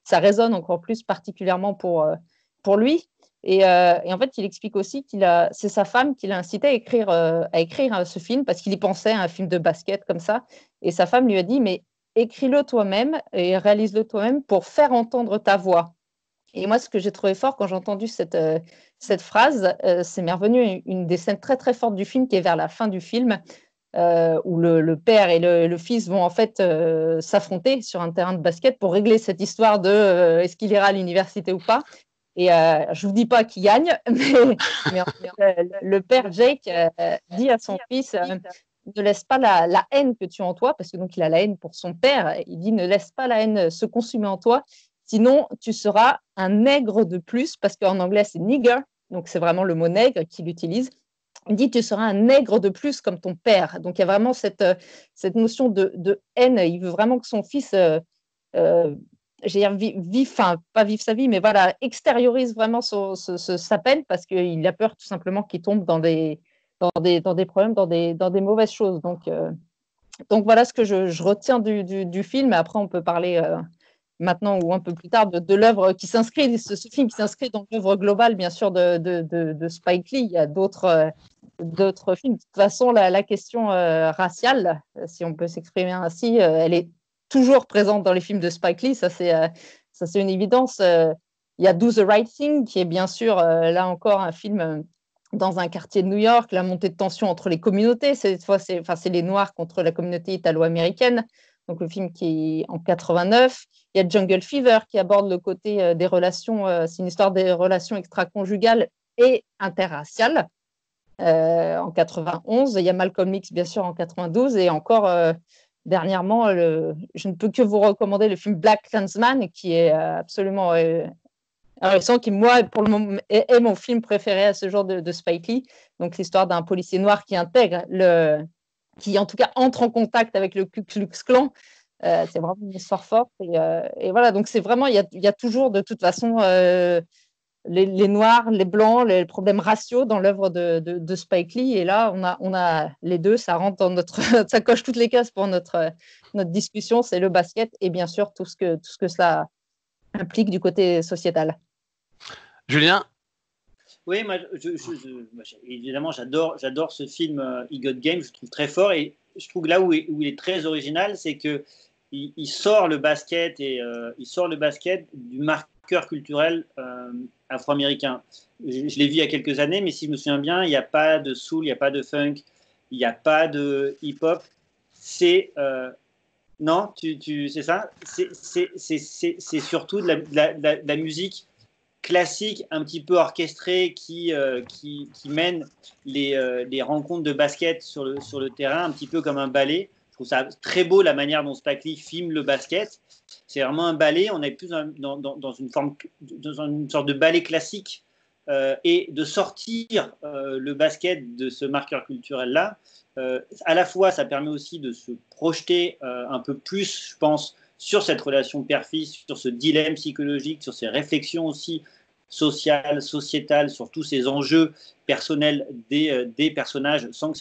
ça résonne encore plus particulièrement pour lui. Et en fait, il explique aussi c'est sa femme qui l'a incité à écrire ce film, parce qu'il y pensait à un film de basket comme ça. Et sa femme lui a dit, mais écris-le toi-même et réalise-le toi-même pour faire entendre ta voix. Et moi, ce que j'ai trouvé fort quand j'ai entendu cette phrase, c'est m'est revenu une des scènes très très fortes du film, qui est vers la fin du film, où le père et le fils vont en fait s'affronter sur un terrain de basket pour régler cette histoire de est-ce qu'il ira à l'université ou pas. Et je vous dis pas qui gagne, mais en fait, le père Jake dit à son fils ne laisse pas la haine que tu as en toi, parce que donc il a la haine pour son père. Il dit ne laisse pas la haine se consumer en toi, sinon tu seras un nègre de plus, parce qu'en anglais c'est nigger, donc c'est vraiment le mot nègre qu'il utilise. Il dit tu seras un nègre de plus comme ton père. Donc il y a vraiment cette notion de haine. Il veut vraiment que son fils pas vive sa vie, mais voilà, extériorise vraiment sa peine, parce qu'il a peur tout simplement qu'il tombe dans des problèmes, dans des mauvaises choses. Donc voilà ce que je retiens du film. Après, on peut parler maintenant ou un peu plus tard de l'œuvre qui s'inscrit, ce film qui s'inscrit dans l'œuvre globale, bien sûr, de Spike Lee. Il y a d'autres films. De toute façon, la question raciale, si on peut s'exprimer ainsi, elle est toujours présente dans les films de Spike Lee. Ça, c'est une évidence. Il y a Do the Right Thing, qui est bien sûr, là encore, un film dans un quartier de New York, la montée de tension entre les communautés. Cette fois, c'est les Noirs contre la communauté italo-américaine. Donc, le film qui est en 89. Il y a Jungle Fever, qui aborde le côté des relations. C'est une histoire des relations extra-conjugales et interraciales. En 91. Il y a Malcolm X, bien sûr, en 92. Et encore dernièrement, je ne peux que vous recommander le film Black Klansman, qui est absolument récent, qui, moi, pour le moment, est mon film préféré à ce genre de Spike Lee. Donc, l'histoire d'un policier noir qui, en tout cas, entre en contact avec le Ku Klux Klan. C'est vraiment une histoire forte. Et voilà, donc c'est vraiment, il y a toujours, de toute façon, les Noirs, les Blancs, les problèmes raciaux dans l'œuvre de Spike Lee. Et là, on a les deux, ça rentre dans ça coche toutes les cases pour notre discussion. C'est le basket et bien sûr tout ce que cela implique du côté sociétal. Julien? Oui, moi, évidemment, j'adore ce film He Got Game. Je le trouve très fort, et je trouve que là où il est très original, c'est que il sort le basket du marqueur culturel afro-américain. Je l'ai vu il y a quelques années, mais si je me souviens bien, il n'y a pas de soul, il n'y a pas de funk, il n'y a pas de hip-hop. C'est non, c'est ça. C'est surtout de la musique classique, un petit peu orchestrée, qui mène les rencontres de basket sur le terrain, un petit peu comme un ballet. Je trouve ça très beau, la manière dont Spike Lee filme le basket. C'est vraiment un ballet. On est plus dans une sorte de ballet classique, et de sortir le basket de ce marqueur culturel-là. À la fois, ça permet aussi de se projeter un peu plus, je pense, sur cette relation père-fils, sur ce dilemme psychologique, sur ces réflexions aussi sociales, sociétales, sur tous ces enjeux personnels des personnages, sans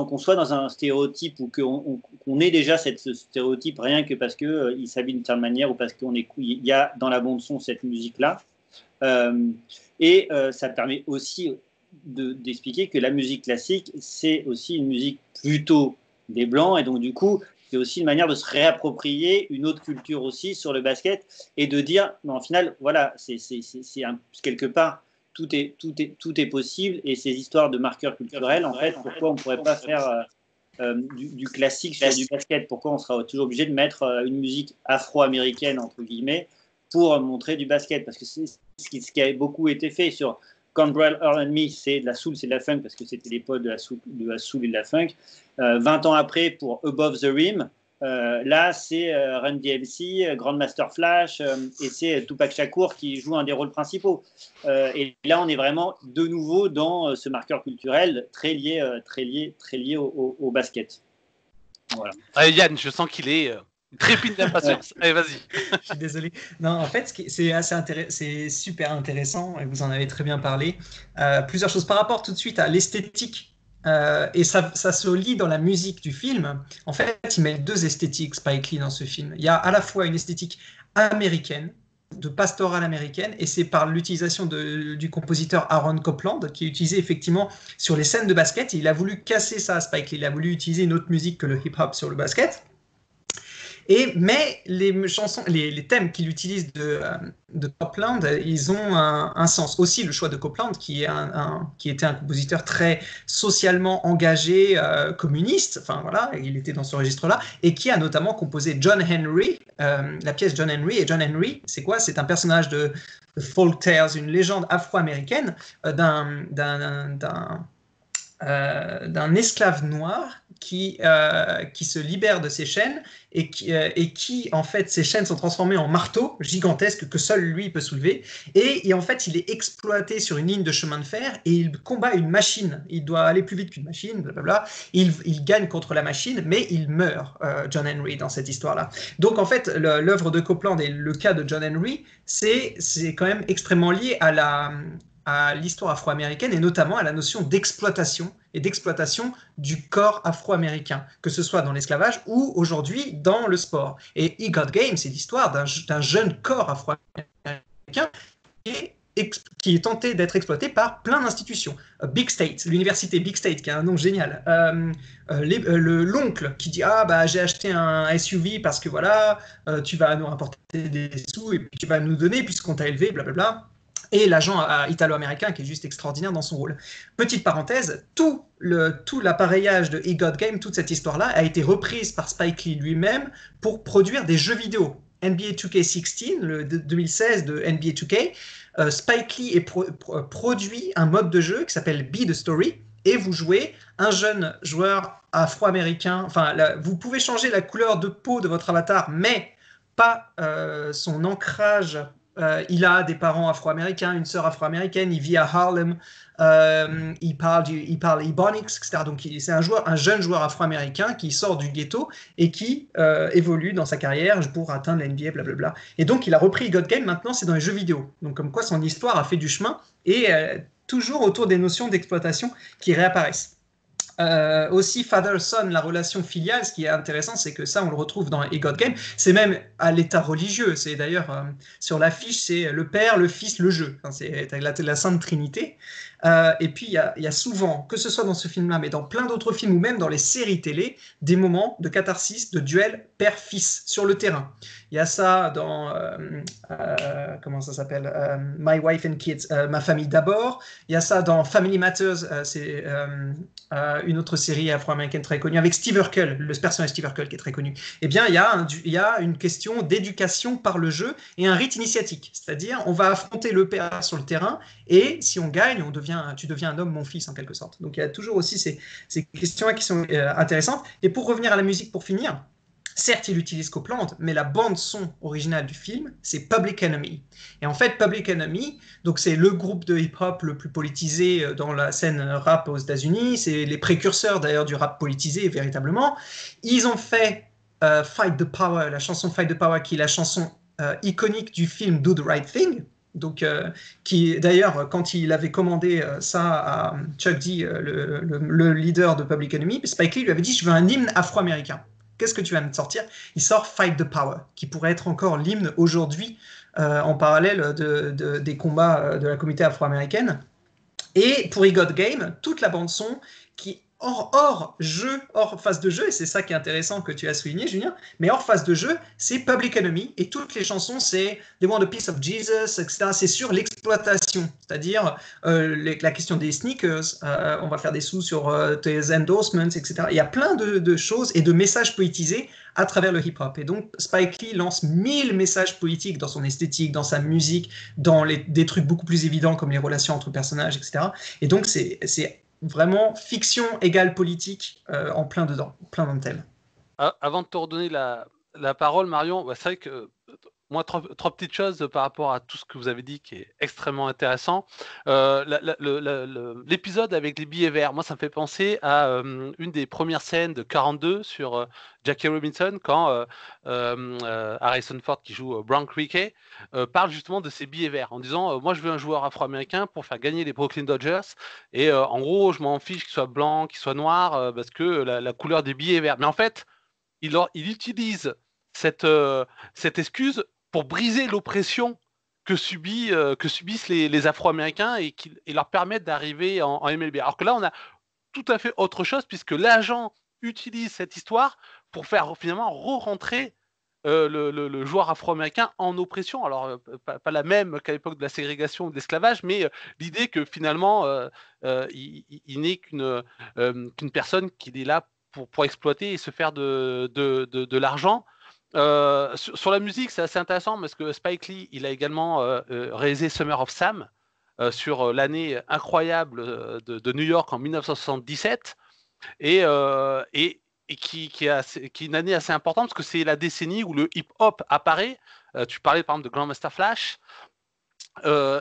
qu'on soit dans un stéréotype, ou qu'on ait déjà ce stéréotype rien que parce qu'il s'habille d'une certaine manière, ou parce qu'il y a dans la bande son cette musique-là. Ça permet aussi d'expliquer que la musique classique, c'est aussi une musique plutôt des Blancs, et donc du coup, c'est aussi une manière de se réapproprier une autre culture aussi sur le basket, et de dire, mais en final, voilà, c'est quelque part, tout est possible, et ces histoires de marqueurs culturels, en fait, pourquoi on ne pourrait pas faire du classique sur du basket? Pourquoi on sera toujours obligé de mettre une musique afro-américaine, entre guillemets, pour montrer du basket? Parce que c'est ce qui a beaucoup été fait sur Cornbread, Earl and Me, c'est de la soul, c'est de la funk, parce que c'était l'époque de la soul et de la funk. 20 ans après, pour Above the Rim, Là, c'est Run DMC, Grandmaster Flash, et c'est Tupac Shakur qui joue un des rôles principaux. Et là, on est vraiment de nouveau dans ce marqueur culturel très lié au basket. Voilà. Yann, je sens qu'il est trépigne d'impatience. Allez, vas-y. Je suis désolé. Non, en fait, c'est super intéressant et vous en avez très bien parlé. Plusieurs choses par rapport tout de suite à l'esthétique. Et ça se lie dans la musique du film. En fait, il mêle deux esthétiques, Spike Lee, dans ce film. Il y a à la fois une esthétique américaine, de pastorale américaine, et c'est par l'utilisation du compositeur Aaron Copland, qui est utilisé effectivement sur les scènes de basket. Et il a voulu casser ça à Spike Lee. Il a voulu utiliser une autre musique que le hip-hop sur le basket. Mais les thèmes qu'il utilise de Copland, ils ont un sens. Aussi, le choix de Copland, qui était un compositeur très socialement engagé, communiste, enfin voilà, il était dans ce registre-là, et qui a notamment composé John Henry, la pièce John Henry. Et John Henry, c'est quoi? C'est un personnage de folk tales, une légende afro-américaine d'un esclave noir qui se libère de ses chaînes et qui, en fait, ces chaînes sont transformées en marteaux gigantesques que seul lui peut soulever. Et en fait, il est exploité sur une ligne de chemin de fer et il combat une machine. Il doit aller plus vite qu'une machine, blablabla. Il gagne contre la machine, mais il meurt, John Henry, dans cette histoire-là. Donc, en fait, l'œuvre de Copland et le cas de John Henry, c'est quand même extrêmement lié à l'histoire afro-américaine et notamment à la notion d'exploitation et d'exploitation du corps afro-américain, que ce soit dans l'esclavage ou aujourd'hui dans le sport. Et He Got Game, c'est l'histoire d'un jeune corps afro-américain qui est tenté d'être exploité par plein d'institutions. Big State, l'université Big State, qui a un nom génial. L'oncle qui dit « Ah, bah, j'ai acheté un SUV parce que voilà, tu vas nous rapporter des sous et puis tu vas nous donner puisqu'on t'a élevé, blablabla. » Et l'agent italo-américain qui est juste extraordinaire dans son rôle. Petite parenthèse, tout l'appareillage de He Got Game, toute cette histoire-là, a été reprise par Spike Lee lui-même pour produire des jeux vidéo. NBA 2K16, le 2016 de NBA 2K, Spike Lee produit un mode de jeu qui s'appelle Be the Story, et vous jouez un jeune joueur afro-américain. Enfin, vous pouvez changer la couleur de peau de votre avatar, mais pas son ancrage. Il a des parents afro-américains, une sœur afro-américaine, il vit à Harlem, il parle Ebonics, etc. Donc c'est un jeune joueur afro-américain qui sort du ghetto et qui évolue dans sa carrière pour atteindre la NBA, blablabla. Et donc il a repris God Game, maintenant c'est dans les jeux vidéo. Donc comme quoi son histoire a fait du chemin et toujours autour des notions d'exploitation qui réapparaissent. Aussi father-son, la relation filiale, ce qui est intéressant, c'est que ça on le retrouve dans He Got Game, c'est même à l'état religieux, c'est d'ailleurs sur l'affiche, c'est le père, le fils, le jeu, enfin, c'est la Sainte Trinité. Et puis il y a souvent, que ce soit dans ce film-là, mais dans plein d'autres films ou même dans les séries télé, des moments de catharsis, de duel père-fils sur le terrain. Il y a ça dans comment ça s'appelle, My Wife and Kids, Ma famille d'abord. Il y a ça dans Family Matters, c'est une autre série afro-américaine très connue avec Steve Urkel, le personnage Steve Urkel qui est très connu. Eh bien, il y a une question d'éducation par le jeu et un rite initiatique, c'est-à-dire on va affronter le père sur le terrain et si on gagne, tu deviens un homme, mon fils, en quelque sorte. Donc il y a toujours aussi ces questions qui sont intéressantes. Et pour revenir à la musique, pour finir, certes, il utilise Copland, mais la bande-son originale du film, c'est Public Enemy. Et en fait, Public Enemy, donc c'est le groupe de hip-hop le plus politisé dans la scène rap aux États-Unis. C'est les précurseurs d'ailleurs du rap politisé, véritablement. Ils ont fait Fight the Power, la chanson Fight the Power, qui est la chanson iconique du film Do the Right Thing. Donc, qui d'ailleurs, quand il avait commandé ça à Chuck D, le leader de Public Enemy, Spike Lee lui avait dit « Je veux un hymne afro-américain. Qu'est-ce que tu vas me sortir ?» Il sort Fight the Power, qui pourrait être encore l'hymne aujourd'hui en parallèle des combats de la communauté afro-américaine. Et pour He Got Game, toute la bande-son qui hors phase de jeu, et c'est ça qui est intéressant que tu as souligné, Julien, mais hors phase de jeu, c'est Public Enemy, et toutes les chansons, c'est They Want a Piece of Jesus, etc. C'est sur l'exploitation, c'est-à-dire la question des sneakers, on va faire des sous sur tes endorsements, etc. Il y a plein de choses et de messages politisés à travers le hip-hop. Et donc, Spike Lee lance 1000 messages politiques dans son esthétique, dans sa musique, dans des trucs beaucoup plus évidents comme les relations entre personnages, etc. Et donc, c'est vraiment fiction égale politique en plein dedans, plein dans le thème. Avant de te redonner la parole, Marion, c'est vrai que moi, trois petites choses par rapport à tout ce que vous avez dit qui est extrêmement intéressant. L'épisode avec les billets verts, moi, ça me fait penser à une des premières scènes de 42 sur Jackie Robinson, quand Harrison Ford, qui joue Brown Cricket, parle justement de ces billets verts en disant moi, je veux un joueur afro-américain pour faire gagner les Brooklyn Dodgers. Et en gros, je m'en fiche qu'il soit blanc, qu'il soit noir, parce que la couleur des billets est verte. Mais en fait, il utilise cette excuse pour briser l'oppression que subissent les Afro-Américains et leur permettre d'arriver en MLB. Alors que là, on a tout à fait autre chose, puisque l'agent utilise cette histoire pour faire finalement re-rentrer le joueur afro-américain en oppression. Alors, pas la même qu'à l'époque de la ségrégation ou de l'esclavage, mais l'idée que finalement, il n'est qu'une personne qui est là pour exploiter et se faire de l'argent. Sur la musique, c'est assez intéressant parce que Spike Lee, il a également réalisé Summer of Sam sur l'année incroyable de New York en 1977 et qui est une année assez importante parce que c'est la décennie où le hip-hop apparaît. Tu parlais par exemple de Grandmaster Flash.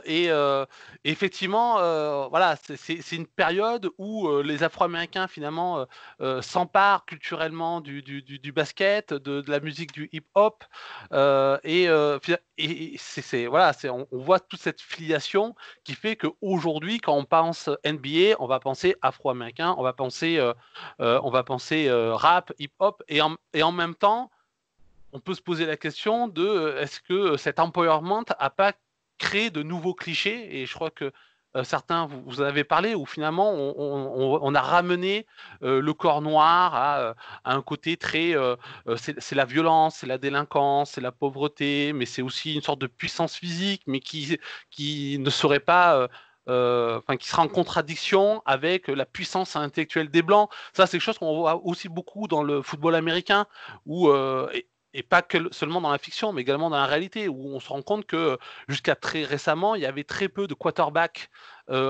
Et effectivement, voilà, c'est une période où les Afro-Américains finalement s'emparent culturellement du basket, de la musique du hip-hop, et voilà, on voit toute cette filiation qui fait qu'aujourd'hui, quand on pense NBA, on va penser Afro-Américain, on va penser rap, hip-hop, et en même temps, on peut se poser la question de est-ce que cet empowerment n'a pas créé de nouveaux clichés, et je crois que certains vous en avez parlé, où finalement on a ramené le corps noir à un côté très c'est la violence, c'est la délinquance, c'est la pauvreté, mais c'est aussi une sorte de puissance physique, mais qui ne serait pas qui sera en contradiction avec la puissance intellectuelle des Blancs. Ça, c'est quelque chose qu'on voit aussi beaucoup dans le football américain, où et pas que seulement dans la fiction, mais également dans la réalité, où on se rend compte que jusqu'à très récemment, il y avait très peu de quarterbacks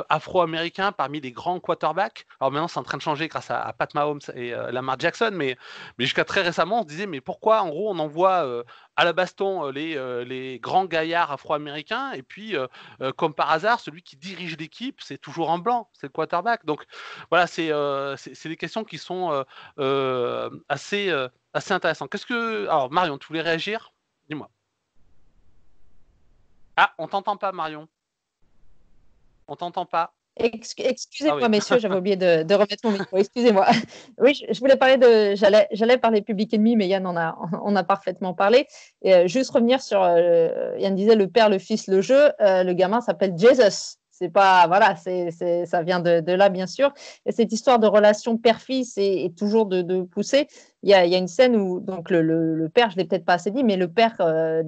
afro-américains parmi les grands quarterbacks. Alors maintenant, c'est en train de changer grâce à Pat Mahomes et Lamar Jackson, mais jusqu'à très récemment, on se disait, mais pourquoi, en gros, on envoie à la baston les grands gaillards afro-américains, et puis, comme par hasard, celui qui dirige l'équipe, c'est toujours un blanc, c'est le quarterback. Donc voilà, c'est des questions qui sont assez intéressant. Alors, Marion, tu voulais réagir? Dis-moi. Ah, on t'entend pas, Marion. On t'entend pas. Excusez-moi, messieurs, j'avais oublié de remettre mon micro. Excusez-moi. Oui, je voulais parler j'allais parler Public Enemy, mais Yann on a parfaitement parlé. Et juste revenir sur, Yann disait le père, le fils, le jeu. Le gamin s'appelle Jesus. C'est pas, voilà, ça vient de là, bien sûr. Et cette histoire de relation père-fils est toujours de pousser. Il y a une scène où donc le père, je l'ai peut-être pas assez dit, mais le père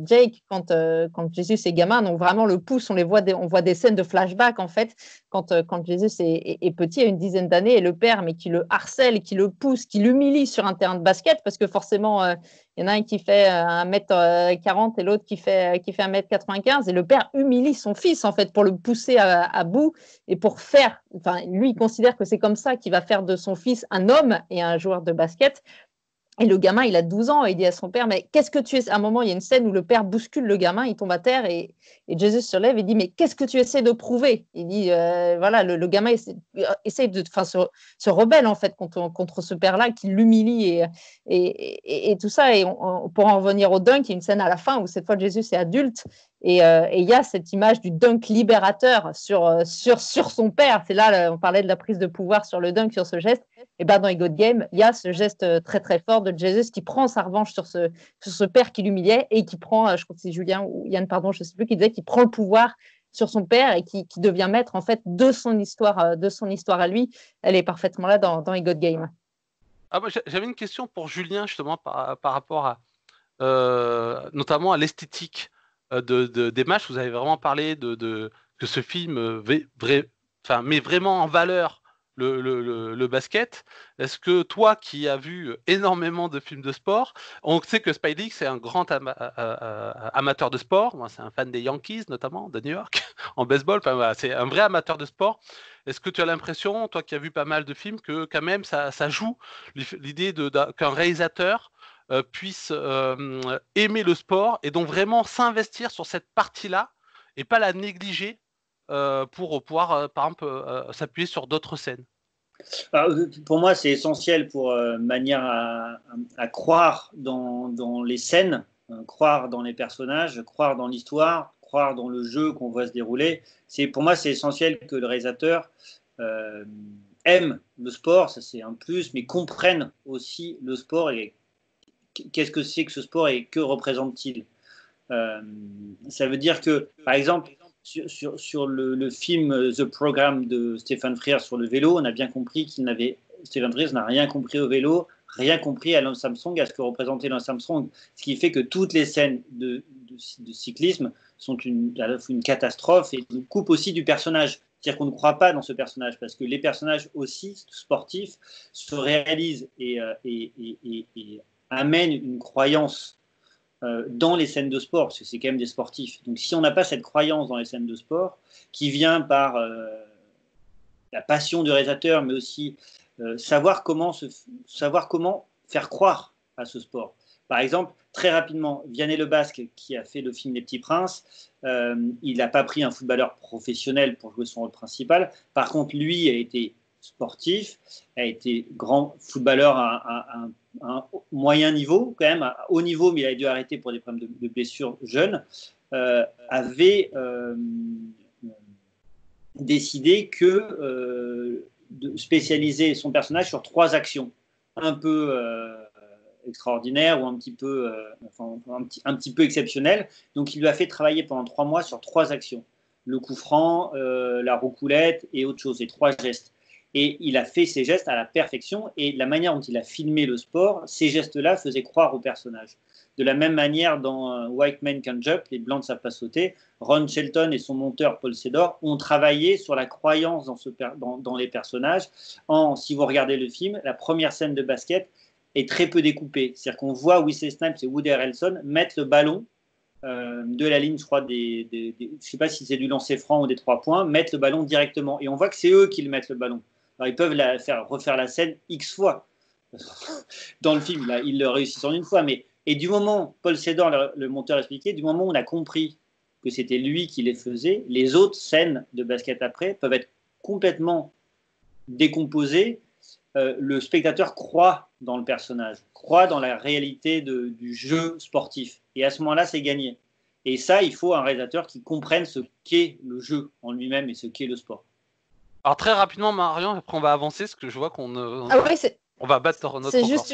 Jake, quand Jésus est gamin, donc vraiment le pousse, on voit des scènes de flashback en fait, quand Jésus est petit, à une dizaine d'années, et le père, mais qui le harcèle, qui le pousse, qui l'humilie sur un terrain de basket, parce que forcément, il y en a un qui fait 1m40 et l'autre qui fait 1m95, et le père humilie son fils en fait pour le pousser à bout et pour faire, enfin lui il considère que c'est comme ça qu'il va faire de son fils un homme et un joueur de basket. Et le gamin, il a 12 ans, et il dit à son père, mais qu'est-ce que tu es... À un moment, il y a une scène où le père bouscule le gamin, il tombe à terre, et Jésus se lève et dit, mais qu'est-ce que tu essaies de prouver? Il dit, voilà, le gamin essaie se rebelle en fait contre ce père-là qui l'humilie et tout ça. Et on pourra en revenir au dunk, il y a une scène à la fin où cette fois Jésus est adulte, et il y a cette image du dunk libérateur sur son père. C'est là, on parlait de la prise de pouvoir sur le dunk, sur ce geste. Et ben dans God Game, il y a ce geste très très fort de Jesus qui prend sa revanche sur ce père qui l'humiliait, et qui prend, je crois que c'est Julien ou Yann, pardon, je ne sais plus, qui disait qu'il prend le pouvoir sur son père et qui devient maître en fait de son histoire à lui. Elle est parfaitement là dans God Game. Ah, moi, j'avais une question pour Julien justement par rapport à notamment à l'esthétique des matchs. Vous avez vraiment parlé que ce film met vraiment en valeur le basket. Est-ce que toi, qui as vu énormément de films de sport, on sait que Spike Lee, c'est un grand amateur de sport. Moi, c'est un fan des Yankees, notamment, de New York, en baseball. Enfin, voilà, c'est un vrai amateur de sport. Est-ce que tu as l'impression, toi qui as vu pas mal de films, que quand même, ça joue l'idée qu'un réalisateur puisse aimer le sport et donc vraiment s'investir sur cette partie-là et pas la négliger pour pouvoir, par exemple, s'appuyer sur d'autres scènes? Alors, pour moi, c'est essentiel pour manière à croire dans les scènes, croire dans les personnages, croire dans l'histoire, croire dans le jeu qu'on voit se dérouler. Pour moi, c'est essentiel que le réalisateur aime le sport, ça c'est un plus, mais comprenne aussi le sport et qu'est-ce que c'est que ce sport et que représente-t-il. Ça veut dire que, par exemple, sur le film The Program de Stephen Frears sur le vélo, on a bien compris Stephen Frears n'a rien compris au vélo, rien compris à Lance Armstrong, à ce que représentait Lance Armstrong, ce qui fait que toutes les scènes de cyclisme sont une catastrophe et nous coupent aussi du personnage. C'est-à-dire qu'on ne croit pas dans ce personnage parce que les personnages aussi sportifs se réalisent et amènent une croyance dans les scènes de sport, parce que c'est quand même des sportifs. Donc si on n'a pas cette croyance dans les scènes de sport, qui vient par la passion du réalisateur, mais aussi savoir comment faire croire à ce sport. Par exemple, très rapidement, Vianney Le Basque, qui a fait le film Les Petits Princes, il n'a pas pris un footballeur professionnel pour jouer son rôle principal. Par contre, lui a été sportif, a été grand footballeur à un moyen niveau, quand même, à haut niveau, mais il a dû arrêter pour des problèmes de blessures jeunes, avait décidé de spécialiser son personnage sur 3 actions, un peu extraordinaires ou un petit peu exceptionnelles. Donc il lui a fait travailler pendant 3 mois sur 3 actions. Le coup franc, la roucoulette et autre chose, et 3 gestes. Et il a fait ces gestes à la perfection et la manière dont il a filmé le sport, ces gestes-là faisaient croire au personnage. De la même manière, dans White Men Can Jump, les Blancs ne savent pas sauter, Ron Shelton et son monteur Paul Sedor ont travaillé sur la croyance dans les personnages. Si vous regardez le film, la première scène de basket est très peu découpée. C'est-à-dire qu'on voit Wesley Snipes et Woody Harrelson mettre le ballon de la ligne, je crois, je ne sais pas si c'est du lancer franc ou des 3 points, mettre le ballon directement. Et on voit que c'est eux qui le mettent le ballon. Alors, ils peuvent refaire la scène X fois dans le film. Là, ils le réussissent en une fois. Et du moment, Paul Sedor, le monteur, expliquait, du moment où on a compris que c'était lui qui les faisait, les autres scènes de basket après peuvent être complètement décomposées. Le spectateur croit dans le personnage, croit dans la réalité du jeu sportif. Et à ce moment-là, c'est gagné. Et ça, il faut un réalisateur qui comprenne ce qu'est le jeu en lui-même et ce qu'est le sport. Alors très rapidement, Marion, après on va avancer, parce que je vois qu'on on va battre notre C'est juste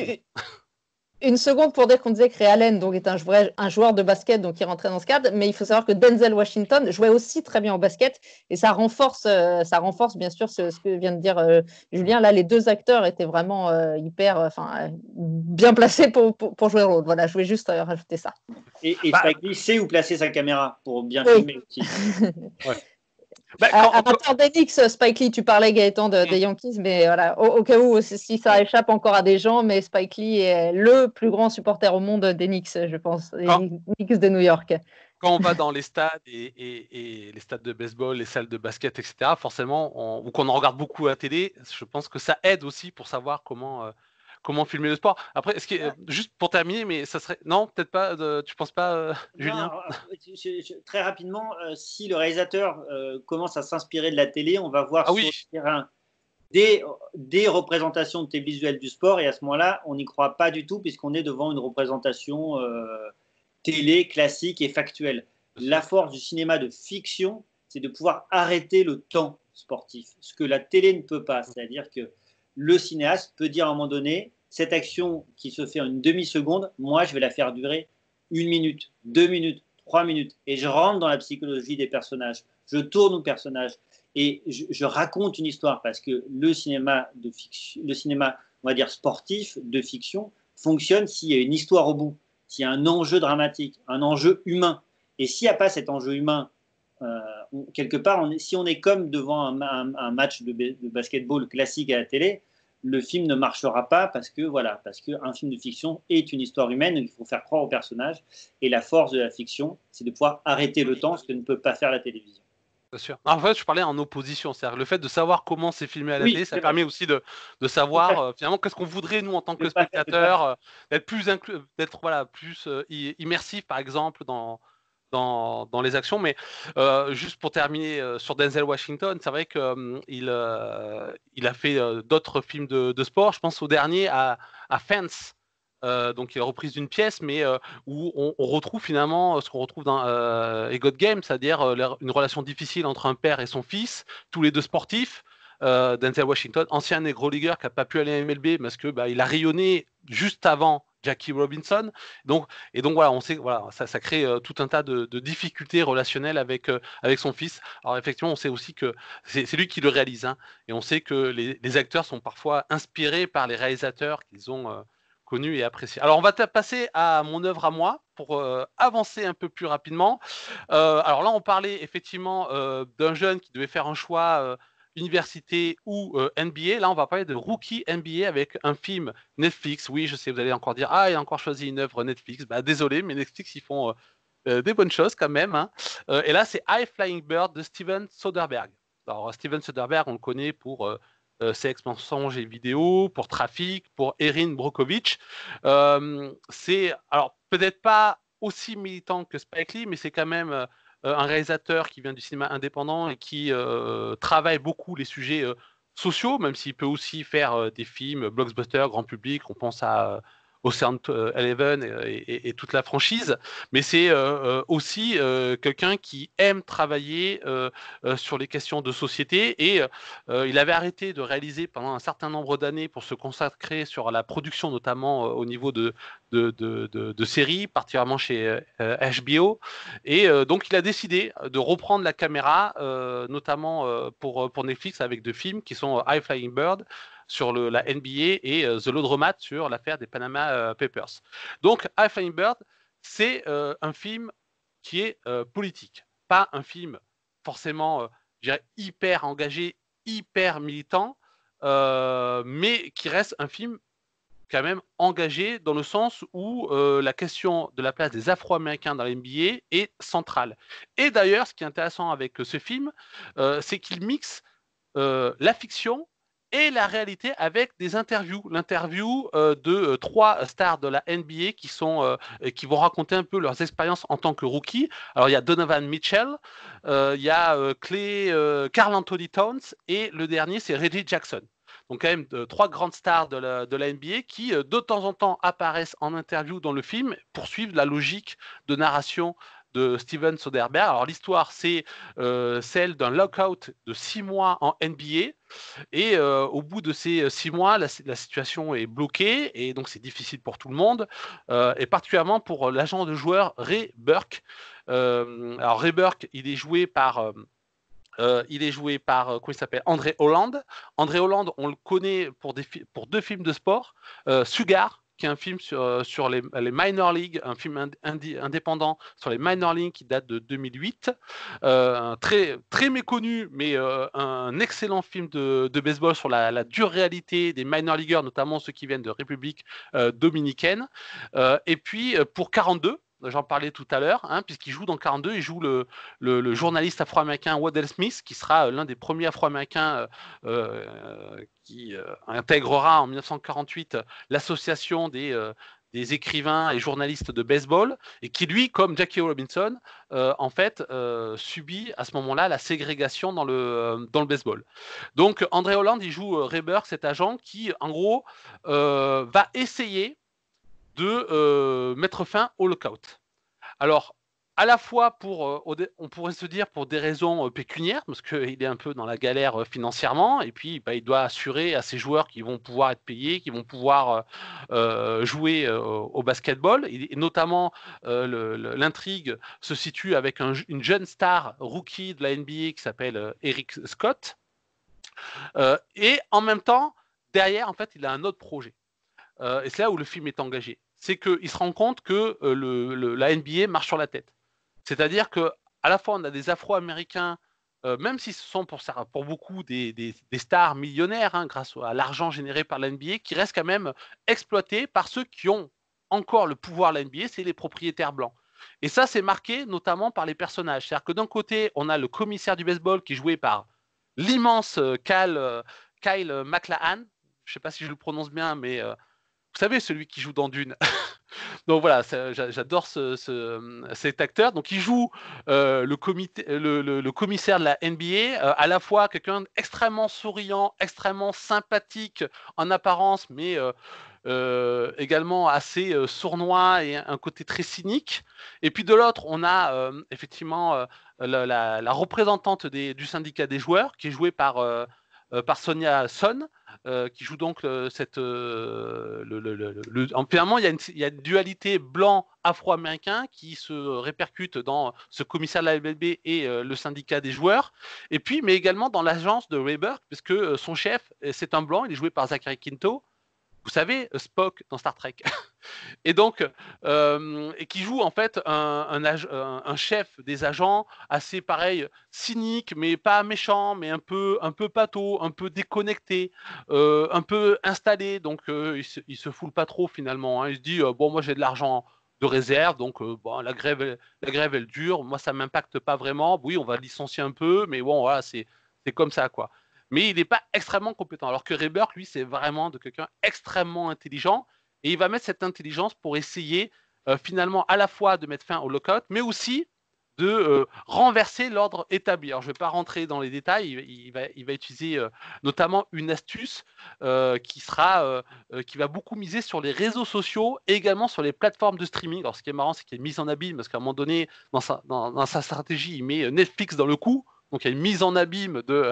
une seconde pour dire qu'on disait que Ray Allen donc, est un joueur de basket, donc il rentrait dans ce cadre, mais il faut savoir que Denzel Washington jouait aussi très bien au basket, et ça renforce bien sûr ce que vient de dire Julien. Là, les 2 acteurs étaient vraiment bien placés pour jouer le rôle. Voilà, je voulais juste rajouter ça. Et Spike Lee sait où placer sa caméra pour bien filmer aussi. Ouais. Amateur d'Enix, Spike Lee, tu parlais Gaëtan des Yankees, mais voilà, au cas où, si ça échappe encore à des gens, mais Spike Lee est le plus grand supporter au monde d'Enix, je pense, les Knicks de New York. Quand on va dans les stades et les stades de baseball, les salles de basket, etc., forcément, ou qu'on en regarde beaucoup à la télé, je pense que ça aide aussi pour savoir comment filmer le sport. Après, juste pour terminer, mais ça serait... Non, peut-être pas, tu penses pas, Julien? Très rapidement, si le réalisateur commence à s'inspirer de la télé, on va voir sur le terrain des représentations de télévisuelles du sport, et à ce moment-là, on n'y croit pas du tout, puisqu'on est devant une représentation télé classique et factuelle. La force du cinéma de fiction, c'est de pouvoir arrêter le temps sportif, ce que la télé ne peut pas. C'est-à-dire que le cinéaste peut dire à un moment donné, cette action qui se fait en une demi-seconde, moi, je vais la faire durer 1 minute, 2 minutes, 3 minutes. Et je rentre dans la psychologie des personnages. Je tourne aux personnages. Et je raconte une histoire, parce que le cinéma, on va dire sportif, de fiction, fonctionne s'il y a une histoire au bout, s'il y a un enjeu dramatique, un enjeu humain. Et s'il n'y a pas cet enjeu humain quelque part, si on est comme devant un match de basketball classique à la télé, le film ne marchera pas parce qu'un film de fiction est une histoire humaine, il faut faire croire au personnage. Et la force de la fiction, c'est de pouvoir arrêter le temps, ce que ne peut pas faire la télévision. Bien sûr. En fait, je parlais en opposition, c'est-à-dire le fait de savoir comment c'est filmé à la télé, ça permet aussi de savoir finalement qu'est-ce qu'on voudrait nous en tant que spectateurs, d'être plus plus immersif par exemple dans les actions. Mais juste pour terminer sur Denzel Washington, c'est vrai qu'il a fait d'autres films de sport. Je pense au dernier à Fence. Donc il a reprise d'une pièce, mais où on retrouve finalement ce qu'on retrouve dans A God Game, c'est-à-dire une relation difficile entre un père et son fils, tous les deux sportifs. Denzel Washington, ancien Negro Leaguer qui n'a pas pu aller à MLB parce que il a rayonné juste avant Jackie Robinson. Donc voilà, on sait ça crée tout un tas de difficultés relationnelles avec son fils. Alors effectivement, on sait aussi que c'est lui qui le réalise, hein, et on sait que les acteurs sont parfois inspirés par les réalisateurs qu'ils ont connu et apprécié. Alors on va passer à mon œuvre à moi pour avancer un peu plus rapidement. Alors là on parlait effectivement d'un jeune qui devait faire un choix université ou NBA. Là on va parler de Rookie NBA avec un film Netflix. Oui, je sais, vous allez encore dire il a encore choisi une œuvre Netflix. Désolé, mais Netflix ils font des bonnes choses quand même, hein. Et là c'est High Flying Bird de Steven Soderbergh. Alors Steven Soderbergh on le connaît pour Sex, mensonges et vidéos, pour Trafic, pour Erin Brockovich. C'est alors peut-être pas aussi militant que Spike Lee, mais c'est quand même un réalisateur qui vient du cinéma indépendant et qui travaille beaucoup les sujets sociaux, même s'il peut aussi faire des films blockbusters, grand public. On pense à Ocean's 11 et toute la franchise, mais c'est aussi quelqu'un qui aime travailler sur les questions de société, et il avait arrêté de réaliser pendant un certain nombre d'années pour se consacrer sur la production, notamment au niveau de séries, particulièrement chez HBO, et donc il a décidé de reprendre la caméra, notamment pour Netflix, avec deux films qui sont High Flying Bird sur la NBA et The Laundromat sur l'affaire des Panama Papers. Donc, High Flying Bird, c'est un film qui est politique, pas un film forcément, je dirais, hyper engagé, hyper militant, mais qui reste un film quand même engagé dans le sens où la question de la place des Afro-Américains dans la NBA est centrale. Et d'ailleurs, ce qui est intéressant avec ce film, c'est qu'il mixe la fiction et la réalité avec des interviews. L'interview de 3 stars de la NBA qui vont raconter un peu leurs expériences en tant que rookie. Alors il y a Donovan Mitchell, il y a Karl Anthony Towns, et le dernier c'est Reggie Jackson. Donc quand même 3 grandes stars de la NBA qui de temps en temps apparaissent en interview dans le film, poursuivent la logique de narration de Steven Soderbergh. Alors l'histoire, c'est celle d'un lockout de 6 mois en NBA, et au bout de ces 6 mois, la situation est bloquée, et donc c'est difficile pour tout le monde, et particulièrement pour l'agent de joueur Ray Burke. Alors Ray Burke, il est joué par comment il s'appelle, André Holland. André Holland, on le connaît pour 2 films de sport, Sugar, qui est un film sur les minor leagues, un film indépendant sur les minor leagues qui date de 2008, très, très méconnu, mais un excellent film de baseball sur la dure réalité des minor leagueurs, notamment ceux qui viennent de République dominicaine. Et puis pour 42, j'en parlais tout à l'heure, hein, puisqu'il joue dans 42, il joue le journaliste afro-américain Waddell Smith, qui sera l'un des premiers afro-américains qui intégrera en 1948 l'association des écrivains et journalistes de baseball, et qui lui, comme Jackie Robinson, en fait, subit à ce moment-là la ségrégation dans le baseball. Donc André Holland, il joue Ray Burke, cet agent qui, en gros, va essayer de mettre fin au lockout. Alors, à la fois on pourrait se dire pour des raisons pécuniaires, parce qu'il est un peu dans la galère financièrement, et puis il doit assurer à ses joueurs qu'ils vont pouvoir être payés, qu'ils vont pouvoir jouer au basketball, et notamment l'intrigue se situe avec une jeune star rookie de la NBA qui s'appelle Eric Scott, et en même temps, derrière, en fait, il a un autre projet. Et c'est là où le film est engagé. C'est qu'il se rend compte que la NBA marche sur la tête. C'est-à-dire qu'à à la fois on a des Afro-Américains, même si ce sont pour beaucoup des stars millionnaires, hein, grâce à l'argent généré par la NBA, qui restent quand même exploités par ceux qui ont encore le pouvoir de la NBA, c'est les propriétaires blancs. Et ça, c'est marqué notamment par les personnages. C'est-à-dire que d'un côté, on a le commissaire du baseball qui est joué par l'immense Kyle MacLachlan. Je ne sais pas si je le prononce bien, mais vous savez, celui qui joue dans Dune. Donc voilà, j'adore cet acteur. Donc il joue le commissaire de la NBA, à la fois quelqu'un d'extrêmement souriant, extrêmement sympathique en apparence, mais également assez sournois et un côté très cynique. Et puis de l'autre, on a effectivement la représentante du syndicat des joueurs, qui est jouée par Sonia Son, qui joue donc finalement, il y a une dualité blanc-afro-américain qui se répercute dans ce commissaire de la LBB et le syndicat des joueurs, et puis, mais également dans l'agence de Ray Burke, parce que son chef, c'est un blanc, il est joué par Zachary Quinto, vous savez, Spock dans Star Trek. Et donc, et qui joue en fait un chef des agents assez pareil, cynique, mais pas méchant, mais un peu pâteau, un peu déconnecté, un peu installé. Donc, il se foule pas trop finalement, hein. Il se dit bon, moi j'ai de l'argent de réserve, donc bon, la grève elle dure, moi ça m'impacte pas vraiment. Oui, on va licencier un peu, mais bon, voilà, c'est comme ça, quoi. Mais il n'est pas extrêmement compétent. Alors que Ray Burke, lui, c'est vraiment de quelqu'un extrêmement intelligent. Et il va mettre cette intelligence pour essayer finalement à la fois de mettre fin au lockout, mais aussi de renverser l'ordre établi. Alors je ne vais pas rentrer dans les détails, il va utiliser notamment une astuce qui va beaucoup miser sur les réseaux sociaux et également sur les plateformes de streaming. Alors ce qui est marrant, c'est qu'il est mis en abîme, parce qu'à un moment donné, dans sa stratégie, il met Netflix dans le coup. Donc il y a une mise en abîme de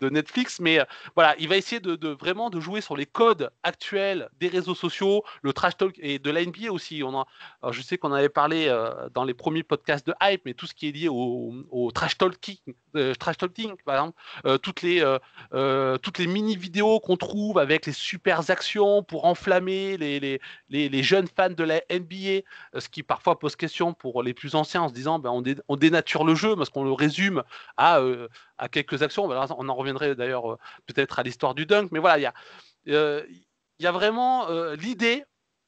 Netflix, mais voilà, il va essayer vraiment de jouer sur les codes actuels des réseaux sociaux, le trash talk et de la NBA aussi. Alors je sais qu'on avait parlé dans les premiers podcasts de Hype, mais tout ce qui est lié au trash talking, par exemple, toutes les mini vidéos qu'on trouve avec les super actions pour enflammer les jeunes fans de la NBA, ce qui parfois pose question pour les plus anciens en se disant on dénature le jeu parce qu'on le résume à quelques actions. On en reviendrait d'ailleurs peut-être à l'histoire du dunk, mais voilà, il y a vraiment l'idée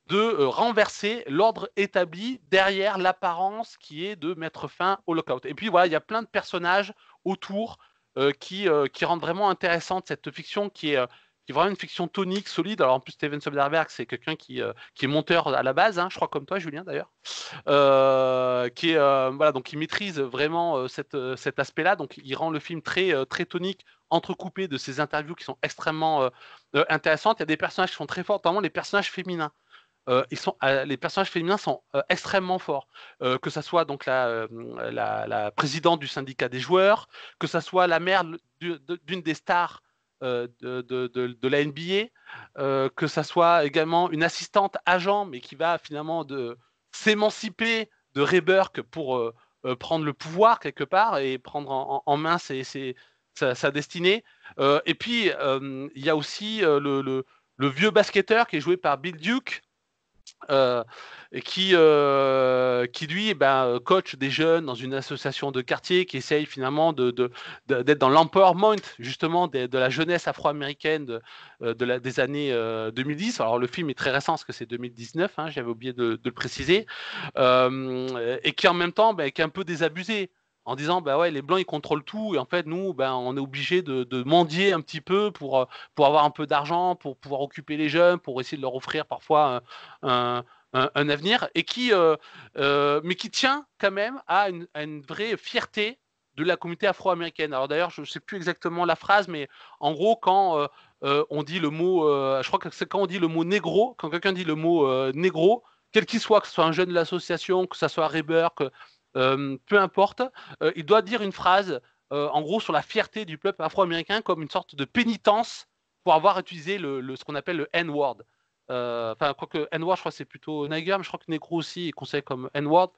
de renverser l'ordre établi derrière l'apparence qui est de mettre fin au lockout. Et puis voilà, il y a plein de personnages autour qui rendent vraiment intéressante cette fiction qui est vraiment une fiction tonique, solide. Alors en plus, Steven Soderbergh, c'est quelqu'un qui est monteur à la base, hein, je crois comme toi, Julien, d'ailleurs, voilà, donc il maîtrise vraiment cet aspect-là. Donc il rend le film très tonique, entrecoupé de ces interviews qui sont extrêmement intéressantes. Il y a des personnages qui sont très forts, notamment les personnages féminins. Les personnages féminins sont extrêmement forts, que ça soit donc la présidente du syndicat des joueurs, que ça soit la mère d'une des stars de la NBA, que ça soit également une assistante agent, mais qui va finalement s'émanciper de Ray Burke pour prendre le pouvoir quelque part et prendre en main sa destinée. Et puis il y a aussi le vieux basketteur qui est joué par Bill Duke, et qui lui coach des jeunes dans une association de quartier qui essaye finalement d'être dans l'empowerment justement de la jeunesse afro-américaine des années 2010. Alors le film est très récent parce que c'est 2019, hein, j'avais oublié de le préciser, et qui en même temps est un peu désabusé en disant ouais, les blancs ils contrôlent tout et en fait nous on est obligé de mendier un petit peu pour avoir un peu d'argent, pour pouvoir occuper les jeunes, pour essayer de leur offrir parfois un avenir, et mais qui tient quand même à une vraie fierté de la communauté afro-américaine. Alors d'ailleurs, je ne sais plus exactement la phrase, mais en gros, quand on dit le mot, je crois que c'est quand on dit le mot négro, quand quelqu'un dit le mot négro, quel qu'il soit, que ce soit un jeune de l'association, que ce soit Ray Burke, peu importe, il doit dire une phrase, en gros, sur la fierté du peuple afro-américain comme une sorte de pénitence pour avoir utilisé ce qu'on appelle le N-word. Enfin, quoique N-word, je crois que c'est plutôt Niger, mais je crois que Negro aussi est considéré comme N-word.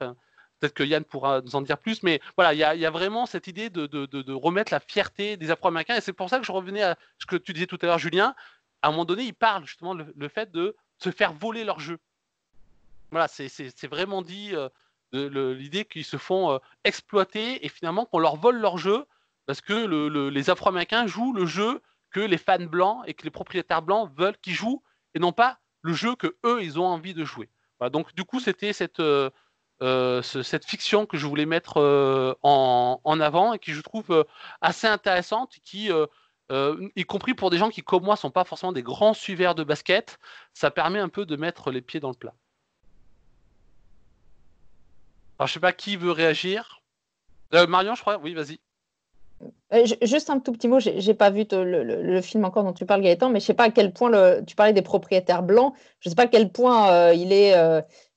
Peut-être que Yann pourra nous en dire plus, mais voilà, il y a vraiment cette idée de remettre la fierté des Afro-Américains, et c'est pour ça que je revenais à ce que tu disais tout à l'heure, Julien. À un moment donné, il parle justement le fait de se faire voler leur jeu. Voilà, c'est vraiment dit l'idée qu'ils se font exploiter et finalement qu'on leur vole leur jeu parce que les Afro-Américains jouent le jeu que les fans blancs et que les propriétaires blancs veulent qu'ils jouent et non pas le jeu que eux ils ont envie de jouer. Voilà, donc du coup c'était cette fiction que je voulais mettre en avant et qui je trouve assez intéressante, qui y compris pour des gens qui comme moi sont pas forcément des grands suiveurs de basket, ça permet un peu de mettre les pieds dans le plat. Alors je sais pas qui veut réagir. Marion, je crois. Oui, vas-y. Juste un tout petit mot, j'ai pas vu le film encore dont tu parles, Gaëtan, mais je sais pas à quel point tu parlais des propriétaires blancs. Je sais pas à quel point il est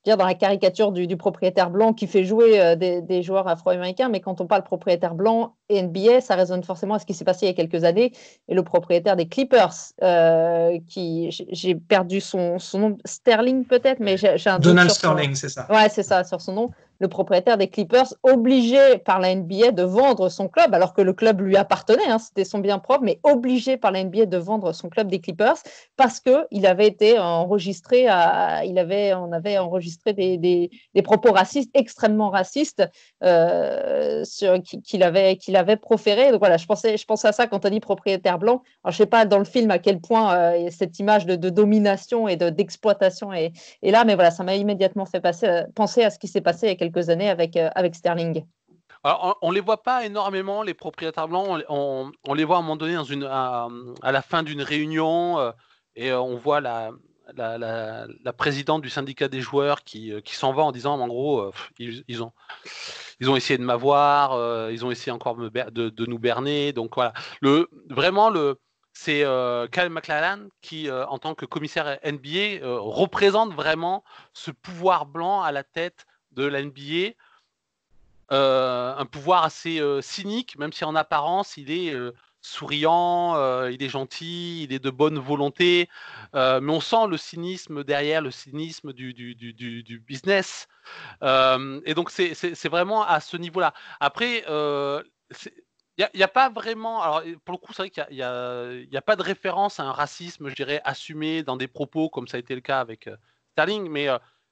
dans la caricature du propriétaire blanc qui fait jouer des joueurs afro-américains, mais quand on parle propriétaire blanc et NBA, ça résonne forcément à ce qui s'est passé il y a quelques années. Et le propriétaire des Clippers, j'ai perdu son nom, Sterling peut-être, mais j'ai un doute Donald sur Sterling, c'est ça. Ouais, c'est ça, sur son nom. Le propriétaire des Clippers, obligé par la NBA de vendre son club, alors que le club lui appartenait, hein, c'était son bien propre, mais obligé par la NBA de vendre son club des Clippers parce qu'il avait été enregistré, on avait enregistré des propos racistes, extrêmement racistes, qu'il avait proférés. Donc voilà, je pensais à ça quand on dit propriétaire blanc. Alors, je ne sais pas dans le film à quel point cette image de domination et d'exploitation est là, mais voilà, ça m'a immédiatement fait penser à ce qui s'est passé il y a quelques années avec Sterling. Alors, on les voit pas énormément, les propriétaires blancs. On les voit à un moment donné à la fin d'une réunion et on voit la présidente du syndicat des joueurs qui s'en va en disant en gros ils ont essayé de m'avoir, ils ont essayé encore de nous berner. Donc voilà, c'est Kyle MacLachlan qui, en tant que commissaire NBA, représente vraiment ce pouvoir blanc à la tête de la NBA. Un pouvoir assez cynique, même si en apparence il est souriant, il est gentil, il est de bonne volonté, mais on sent le cynisme derrière, le cynisme du business. Et donc c'est vraiment à ce niveau-là. Après, il n'y a pas vraiment. Alors, pour le coup, c'est vrai qu'il n'y a pas de référence à un racisme, je dirais, assumé dans des propos, comme ça a été le cas avec Sterling, mais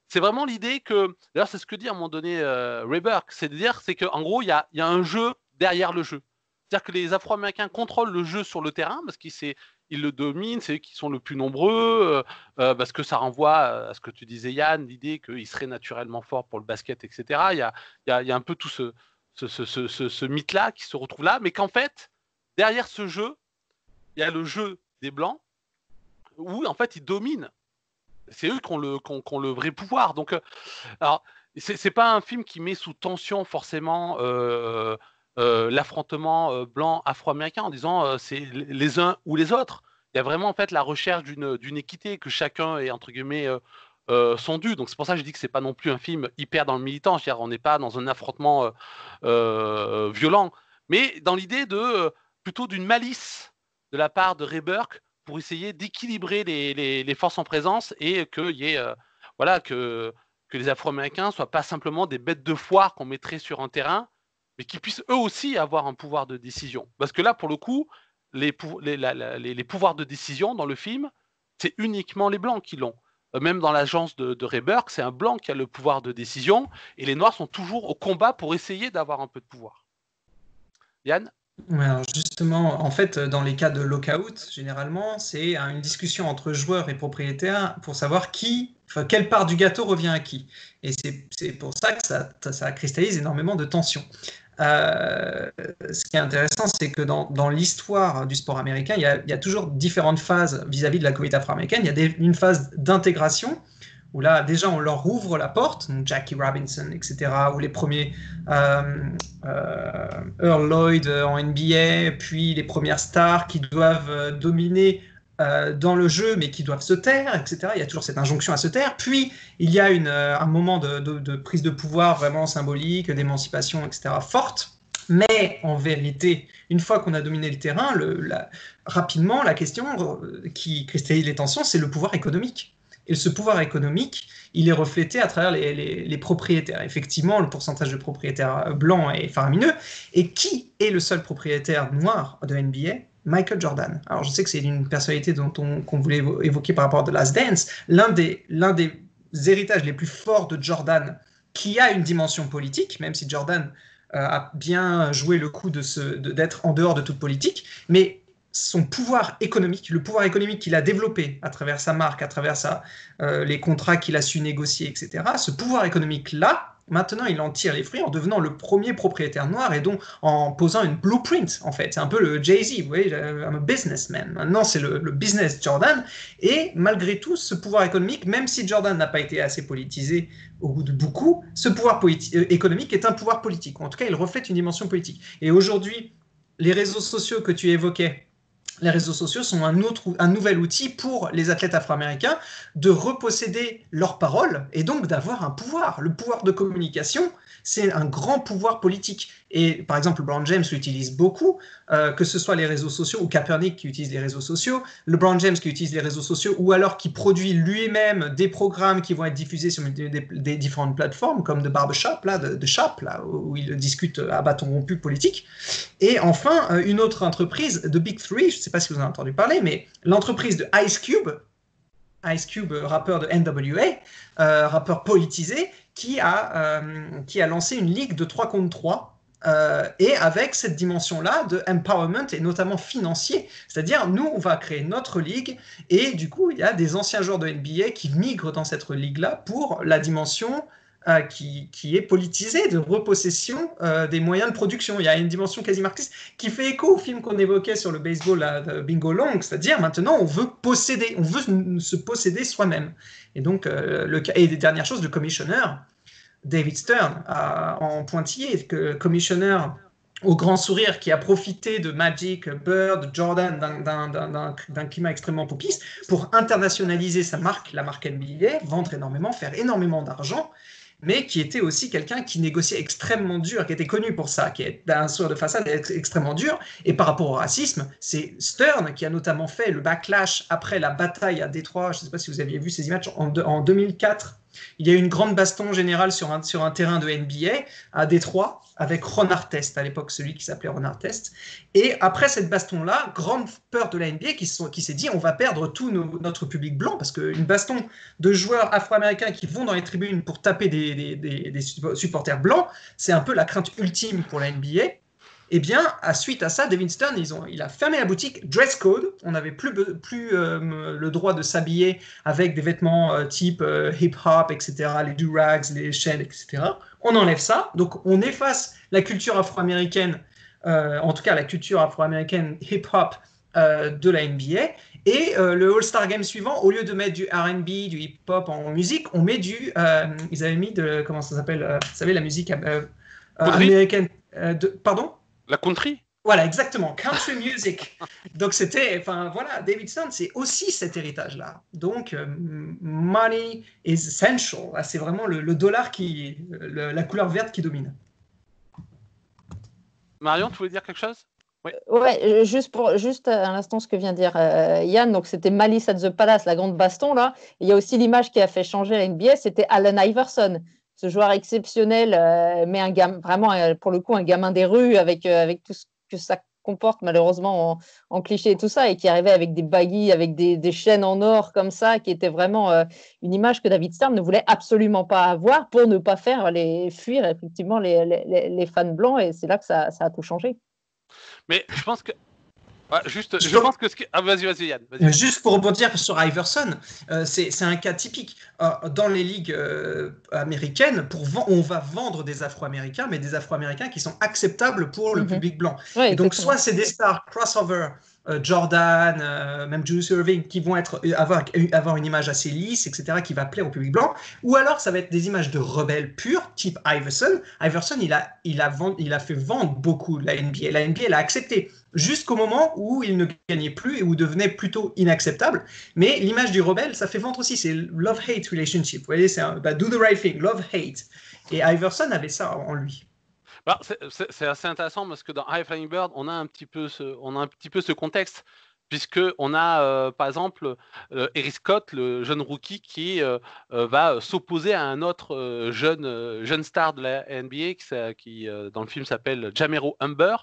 c'est vraiment l'idée que. D'ailleurs, c'est ce que dit à un moment donné Ray Burke, c'est qu'en gros, il y a un jeu derrière le jeu. C'est-à-dire que les Afro-Américains contrôlent le jeu sur le terrain parce qu'ils le dominent, c'est eux qui sont le plus nombreux, parce que ça renvoie à ce que tu disais, Yann, l'idée qu'ils seraient naturellement forts pour le basket, etc. Il y a un peu tout ce mythe-là qui se retrouve là, mais qu'en fait, derrière ce jeu, il y a le jeu des Blancs, où en fait ils dominent. C'est eux qui ont le vrai pouvoir. Donc, alors, c'est pas un film qui met sous tension forcément l'affrontement blanc-afro-américain en disant c'est les uns ou les autres. Il y a vraiment en fait la recherche d'une équité, que chacun est entre guillemets son dû. Donc c'est pour ça que je dis que c'est pas non plus un film hyper dans le militant. Je veux dire, on n'est pas dans un affrontement violent, mais dans l'idée plutôt d'une malice de la part de Ray Burke pour essayer d'équilibrer les forces en présence et qu'il y ait que les Afro-Américains soient pas simplement des bêtes de foire qu'on mettrait sur un terrain, mais qu'ils puissent eux aussi avoir un pouvoir de décision. Parce que là, pour le coup, les pouvoirs de décision dans le film, c'est uniquement les Blancs qui l'ont. Même dans l'agence de Ray Burke, c'est un Blanc qui a le pouvoir de décision, et les Noirs sont toujours au combat pour essayer d'avoir un peu de pouvoir. Yann ? Ouais, alors justement, en fait, dans les cas de lockout, généralement, c'est une discussion entre joueurs et propriétaires pour savoir quelle part du gâteau revient à qui. Et c'est pour ça que ça cristallise énormément de tensions. Ce qui est intéressant, c'est que dans l'histoire du sport américain, il y a toujours différentes phases vis-à-vis de la communauté afro-américaine. Il y a une phase d'intégration, où là, déjà, on leur ouvre la porte, donc Jackie Robinson, etc., ou les premiers Earl Lloyd en NBA, puis les premières stars qui doivent dominer dans le jeu, mais qui doivent se taire, etc. Il y a toujours cette injonction à se taire. Puis, il y a un moment de prise de pouvoir vraiment symbolique, d'émancipation, etc., forte. Mais en vérité, une fois qu'on a dominé le terrain, rapidement, la question qui cristallise les tensions, c'est le pouvoir économique. Et ce pouvoir économique, il est reflété à travers les propriétaires. Effectivement, le pourcentage de propriétaires blancs est faramineux. Et qui est le seul propriétaire noir de NBA ? Michael Jordan. Alors, je sais que c'est une personnalité qu'on voulait évoquer par rapport à The Last Dance. L'un des héritages les plus forts de Jordan qui a une dimension politique, même si Jordan a bien joué le coup d'être en dehors de toute politique, mais son pouvoir économique, le pouvoir économique qu'il a développé à travers sa marque, à travers les contrats qu'il a su négocier, etc., ce pouvoir économique-là, maintenant, il en tire les fruits en devenant le premier propriétaire noir et donc en posant une blueprint, en fait. C'est un peu le Jay-Z, vous voyez, I'm a businessman. Maintenant, c'est le business Jordan. Et malgré tout, ce pouvoir économique, même si Jordan n'a pas été assez politisé au goût de beaucoup, ce pouvoir économique est un pouvoir politique. En tout cas, il reflète une dimension politique. Et aujourd'hui, les réseaux sociaux que tu évoquais, les réseaux sociaux sont un nouvel outil pour les athlètes afro-américains de reposséder leur parole et donc d'avoir un pouvoir. Le pouvoir de communication, c'est un grand pouvoir politique. Et par exemple, LeBron James l'utilise beaucoup, que ce soit les réseaux sociaux ou Kaepernick qui utilise les réseaux sociaux, LeBron James qui utilise les réseaux sociaux ou alors qui produit lui-même des programmes qui vont être diffusés sur des différentes plateformes comme The Barbershop, là, de Shop, là, où il discute à bâton rompu politique. Et enfin, une autre entreprise, The Big Three, je ne sais pas si vous en avez entendu parler, mais l'entreprise de Ice Cube, rappeur de NWA, rappeur politisé, qui a lancé une ligue de 3 contre 3, et avec cette dimension-là de empowerment et notamment financier. C'est-à-dire, nous, on va créer notre ligue et du coup, il y a des anciens joueurs de NBA qui migrent dans cette ligue-là pour la dimension qui est politisée de repossession des moyens de production. Il y a une dimension quasi marxiste qui fait écho au film qu'on évoquait sur le baseball là, de Bingo Long, c'est-à-dire maintenant on veut posséder, on veut se posséder soi-même. Et donc, et des dernières choses, le commissionnaire David Stern en pointillé, commissionnaire au grand sourire qui a profité de Magic, Bird, Jordan, d'un climat extrêmement popiste pour internationaliser sa marque, la marque NBA, vendre énormément, faire énormément d'argent, mais qui était aussi quelqu'un qui négociait extrêmement dur, qui était connu pour ça, qui est un sourire de façade extrêmement dur. Et par rapport au racisme, c'est Stern qui a notamment fait le backlash après la bataille à Détroit. Je ne sais pas si vous aviez vu ces images en 2004. Il y a eu une grande baston générale sur un terrain de NBA à Détroit avec Ron Artest, à l'époque celui qui s'appelait Ron Artest. Et après cette baston-là, grande peur de la NBA qui s'est dit on va perdre tout notre public blanc, parce qu'une baston de joueurs afro-américains qui vont dans les tribunes pour taper des supporters blancs, c'est un peu la crainte ultime pour la NBA. Eh bien, suite à ça, David Stern, il a fermé la boutique, dress code, on n'avait plus le droit de s'habiller avec des vêtements type hip-hop, etc., les do-rags, les chaînes, etc. On enlève ça, donc on efface la culture afro-américaine, en tout cas la culture afro-américaine hip-hop de la NBA, et le All-Star Game suivant, au lieu de mettre du R&B, du hip-hop en musique, on met ils avaient mis comment ça s'appelle, vous savez, la musique américaine, pardon ? La country. Voilà, exactement, country music. Donc voilà, David Stern, c'est aussi cet héritage-là. Donc, money is essential. C'est vraiment le dollar la couleur verte qui domine. Marion, tu voulais dire quelque chose ? Oui. Ouais, juste à l'instant ce que vient de dire Yann, donc c'était Malice at the Palace, la grande baston là. Il y a aussi l'image qui a fait changer la NBA, c'était Allen Iverson. Ce joueur exceptionnel, mais vraiment, pour le coup, un gamin des rues avec tout ce que ça comporte malheureusement en cliché et tout ça, et qui arrivait avec des baggies, avec des chaînes en or comme ça, qui était vraiment une image que David Stern ne voulait absolument pas avoir pour ne pas faire fuir effectivement les fans blancs, et c'est là que ça a tout changé. Mais je pense que... je pense que vas-y Yann. Vas-y. Juste pour rebondir sur Iverson, c'est un cas typique. Dans les ligues américaines, on va vendre des Afro-Américains, mais des Afro-Américains qui sont acceptables pour le public blanc. Ouais, et donc, soit c'est des stars crossover, Jordan, même Julius Erving, qui vont avoir une image assez lisse, etc., qui va plaire au public blanc, ou alors ça va être des images de rebelles purs, type Iverson. Iverson, il a fait vendre beaucoup la NBA. La NBA l'a accepté jusqu'au moment où il ne gagnait plus et où devenait plutôt inacceptable. Mais l'image du rebelle, ça fait vendre aussi. C'est love-hate relationship. Vous voyez, c'est do the right thing, love-hate. Et Iverson avait ça en lui. Bah, c'est assez intéressant parce que dans High Flying Bird, on a un petit peu ce contexte, puisque on a par exemple Eric Scott, le jeune rookie, qui va s'opposer à un autre jeune star de la NBA qui dans le film s'appelle Jamero Humber,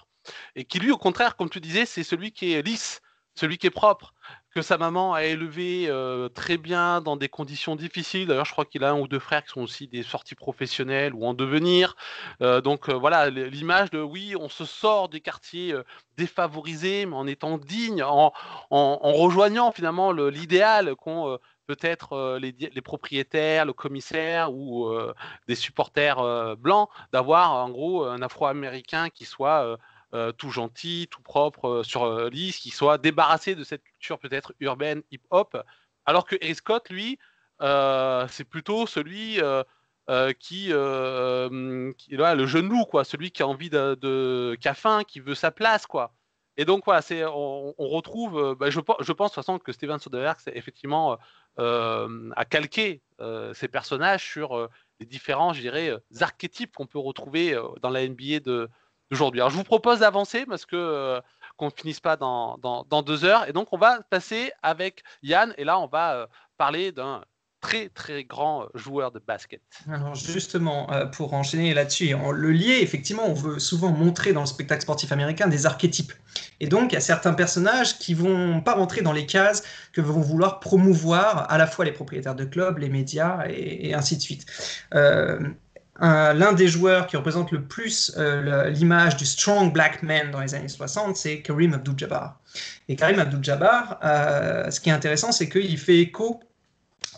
et qui lui, au contraire, comme tu disais, c'est celui qui est lisse, celui qui est propre, que sa maman a élevé très bien dans des conditions difficiles. D'ailleurs, je crois qu'il a 1 ou 2 frères qui sont aussi des sorties professionnelles ou en devenir. Donc voilà, l'image de oui, on se sort des quartiers défavorisés, mais en étant digne, en rejoignant finalement l'idéal qu'ont peut-être les propriétaires, le commissaire ou des supporters blancs, d'avoir en gros un Afro-Américain qui soit tout gentil, tout propre, sur lisse, qui soit débarrassé de cette culture peut-être urbaine, hip-hop, alors que Harry Scott, lui, c'est plutôt celui qui voilà, le jeune loup, quoi, celui qui a envie qui a faim, qui veut sa place, quoi. Et donc voilà, on retrouve, je pense de toute façon que Steven Soderbergh effectivement a calqué ces personnages sur les différents, je dirais, archétypes qu'on peut retrouver dans la NBA d'aujourd'hui. Alors je vous propose d'avancer parce que qu'on ne finisse pas dans 2 heures. Et donc on va passer avec Yann, et là on va parler d'un très très grand joueur de basket. Alors justement, pour enchaîner là-dessus, le lier, effectivement, on veut souvent montrer dans le spectacle sportif américain des archétypes. Et donc, il y a certains personnages qui vont pas rentrer dans les cases que vont vouloir promouvoir à la fois les propriétaires de clubs, les médias et ainsi de suite. L'un des joueurs qui représente le plus l'image du strong black man dans les années 60, c'est Kareem Abdul-Jabbar. Et Kareem Abdul-Jabbar, ce qui est intéressant, c'est qu'il fait écho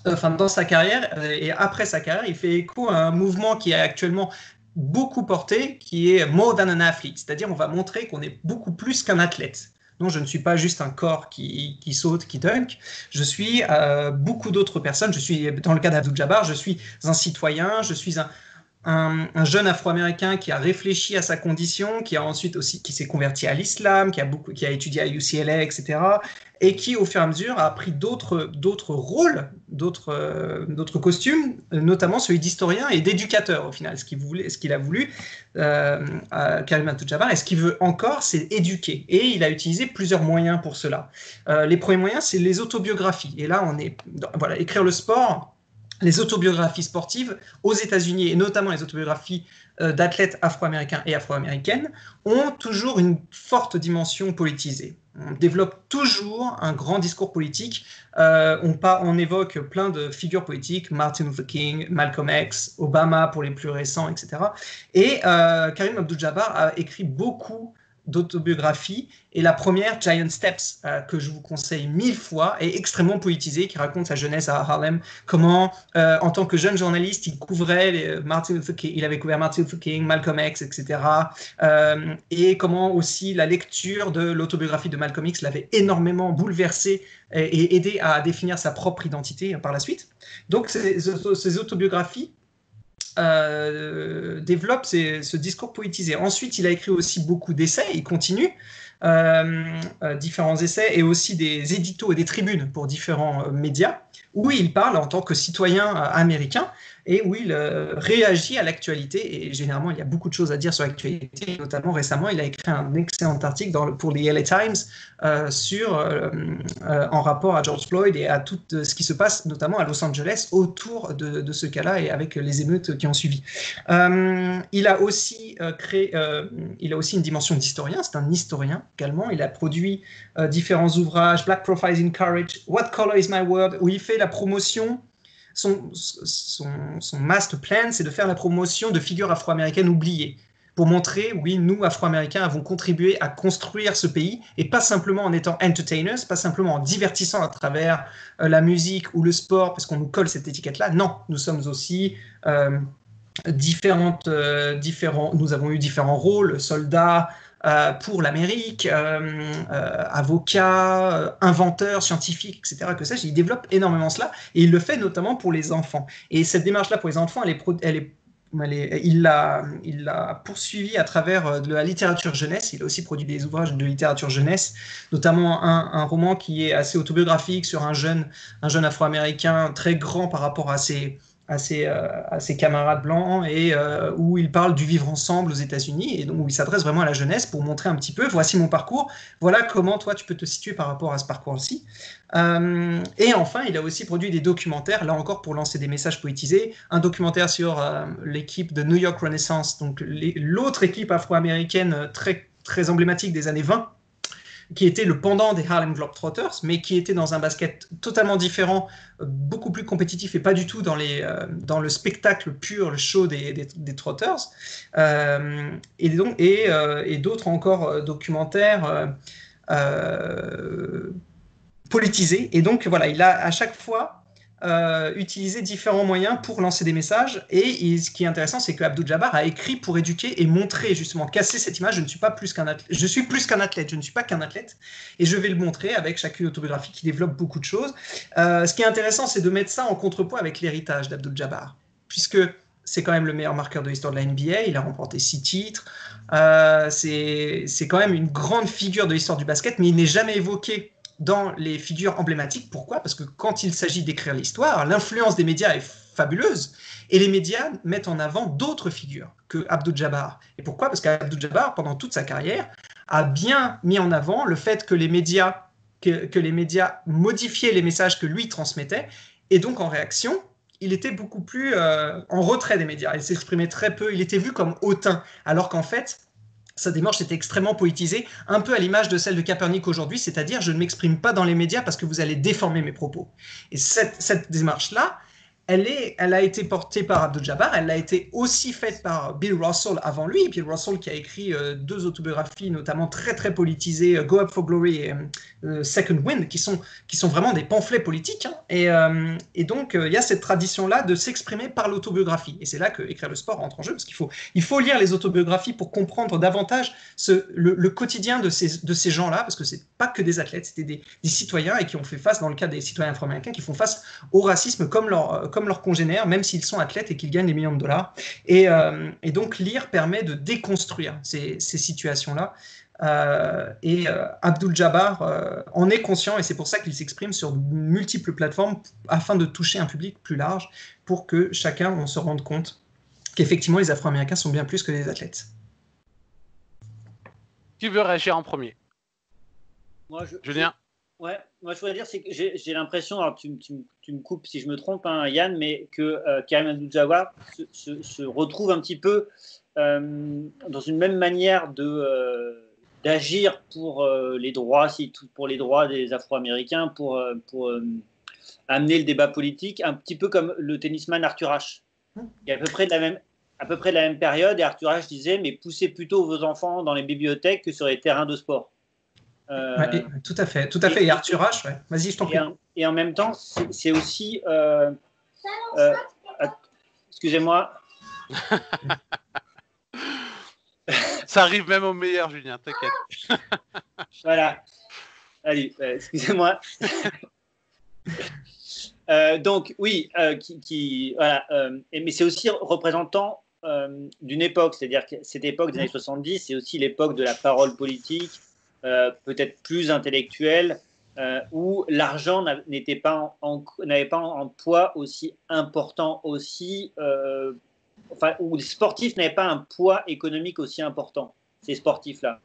dans sa carrière et après sa carrière, il fait écho à un mouvement qui est actuellement beaucoup porté, qui est more than an athlete, c'est-à-dire on va montrer qu'on est beaucoup plus qu'un athlète. Non, je ne suis pas juste un corps qui saute, qui dunk, je suis beaucoup d'autres personnes. Je suis, dans le cas d'Abdul-Jabbar, je suis un citoyen, je suis un jeune Afro-Américain qui a réfléchi à sa condition, qui a ensuite aussi qui s'est converti à l'islam, qui a étudié à UCLA, etc., et qui, au fur et à mesure, a pris d'autres rôles, d'autres costumes, notamment celui d'historien et d'éducateur, au final. Ce qu'il a voulu, Kareem Abdul-Jabbar, et ce qu'il veut encore, c'est éduquer. Et il a utilisé plusieurs moyens pour cela. Les premiers moyens, c'est les autobiographies. Et là, écrire le sport. Les autobiographies sportives aux États-Unis, et notamment les autobiographies d'athlètes afro-américains et afro-américaines, ont toujours une forte dimension politisée. On développe toujours un grand discours politique. On évoque plein de figures politiques, Martin Luther King, Malcolm X, Obama pour les plus récents, etc. Et Kareem Abdul-Jabbar a écrit beaucoup d'autobiographies, et la première, Giant Steps, que je vous conseille 1000 fois, est extrêmement politisée, qui raconte sa jeunesse à Harlem, comment, en tant que jeune journaliste, il couvrait il avait couvert Martin Luther King, Malcolm X, etc., et comment aussi la lecture de l'autobiographie de Malcolm X l'avait énormément bouleversé et aidé à définir sa propre identité par la suite. Donc ces autobiographies développe ce discours politisé. Ensuite, il a écrit aussi beaucoup d'essais, il continue différents essais et aussi des éditos et des tribunes pour différents médias où il parle en tant que citoyen américain et où il réagit à l'actualité. Et généralement, il y a beaucoup de choses à dire sur l'actualité. Notamment récemment, il a écrit un excellent article pour les LA Times en rapport à George Floyd et à tout ce qui se passe, notamment à Los Angeles, autour de ce cas-là et avec les émeutes qui ont suivi. Il a aussi une dimension d'historien. C'est un historien également. Il a produit différents ouvrages, Black Profiles in Courage, What Color is My World, où il fait la promotion. Son master plan, c'est de faire la promotion de figures afro-américaines oubliées, pour montrer, oui, nous, Afro-Américains, avons contribué à construire ce pays, et pas simplement en étant entertainers, pas simplement en divertissant à travers la musique ou le sport, parce qu'on nous colle cette étiquette-là. Non, nous sommes aussi nous avons eu différents rôles, soldats, pour l'Amérique, avocat, inventeur, scientifique, etc. Que sais-je, il développe énormément cela et il le fait notamment pour les enfants. Et cette démarche-là pour les enfants, il l'a poursuivi à travers de la littérature jeunesse. Il a aussi produit des ouvrages de littérature jeunesse, notamment un roman qui est assez autobiographique sur un jeune Afro-américain très grand par rapport à ses camarades blancs et où il parle du vivre ensemble aux États-Unis et donc où il s'adresse vraiment à la jeunesse pour montrer un petit peu, voici mon parcours, voilà comment toi tu peux te situer par rapport à ce parcours-ci. Et enfin, il a aussi produit des documentaires, là encore pour lancer des messages politisés, un documentaire sur l'équipe de New York Renaissance, donc l'autre équipe afro-américaine très, très emblématique des années 20, qui était le pendant des Harlem Globetrotters, mais qui était dans un basket totalement différent, beaucoup plus compétitif et pas du tout dans le spectacle pur, le show des Trotters. Et d'autres encore documentaires politisés. Et donc, voilà, il a à chaque fois utiliser différents moyens pour lancer des messages. Et ce qui est intéressant, c'est que Abdou Jabbar a écrit pour éduquer et montrer, justement, casser cette image. Je ne suis pas plus qu'un athlète. Je suis plus qu'un athlète. Je ne suis pas qu'un athlète. Et je vais le montrer avec chacune autobiographie qui développe beaucoup de choses. Ce qui est intéressant, c'est de mettre ça en contrepoids avec l'héritage d'Abdou Jabbar, puisque c'est quand même le meilleur marqueur de l'histoire de la NBA. Il a remporté 6 titres. C'est quand même une grande figure de l'histoire du basket, mais il n'est jamais évoqué dans les figures emblématiques. Pourquoi ? Parce que quand il s'agit d'écrire l'histoire, l'influence des médias est fabuleuse et les médias mettent en avant d'autres figures que Abdou Jabbar. Et pourquoi ? Parce qu'Abdou Jabbar, pendant toute sa carrière, a bien mis en avant le fait que les médias modifiaient les messages que lui transmettait, et donc en réaction, il était beaucoup plus en retrait des médias. Il s'exprimait très peu, il était vu comme hautain, alors qu'en fait, sa démarche était extrêmement politisée, un peu à l'image de celle de Kaepernick aujourd'hui, c'est-à-dire je ne m'exprime pas dans les médias parce que vous allez déformer mes propos. Et cette démarche-là, elle a été portée par Abdou Jabbar, elle a été aussi faite par Bill Russell avant lui. Bill Russell qui a écrit 2 autobiographies, notamment très très politisées, Go Up for Glory et Second Wind, qui sont vraiment des pamphlets politiques. Hein. Et donc il y a cette tradition-là de s'exprimer par l'autobiographie. Et c'est là que Écrire le sport rentre en jeu, parce qu'il faut lire les autobiographies pour comprendre davantage le quotidien de ces gens-là, parce que c'est pas que des athlètes, c'était des citoyens, et qui ont fait face, dans le cas des citoyens afro-américains, qui font face au racisme comme leurs congénères, même s'ils sont athlètes et qu'ils gagnent des millions de dollars. Et donc, lire permet de déconstruire ces situations-là. Abdou Jabbar en est conscient, et c'est pour ça qu'il s'exprime sur multiples plateformes afin de toucher un public plus large, pour que chacun on se rende compte qu'effectivement, les Afro-Américains sont bien plus que des athlètes. Qui veut réagir en premier ? Julien ? Ouais, moi je voudrais dire, c'est que j'ai l'impression, alors tu me coupes si je me trompe, hein, Yann, mais que Karim Abdul-Jabbar se retrouve un petit peu dans une même manière d'agir pour les droits, pour les droits des Afro-Américains, pour amener le débat politique, un petit peu comme le tennisman Arthur Ashe. Il y a à peu près de la même période, et Arthur Ashe disait, mais poussez plutôt vos enfants dans les bibliothèques que sur les terrains de sport. Ouais, tout à fait. Et Arthur Ashe, ouais. Vas-y, je t'en prie. Et en même temps, c'est aussi... excusez-moi. Ça arrive même au meilleur, Julien, t'inquiète. Voilà. Allez, excusez-moi. Donc, oui, voilà, mais c'est aussi représentant d'une époque, c'est-à-dire que cette époque des années 70, c'est aussi l'époque de la parole politique, peut-être plus intellectuelle, où l'argent n'avait pas un poids aussi important, où les sportifs n'avaient pas un poids économique aussi important, ces sportifs-là.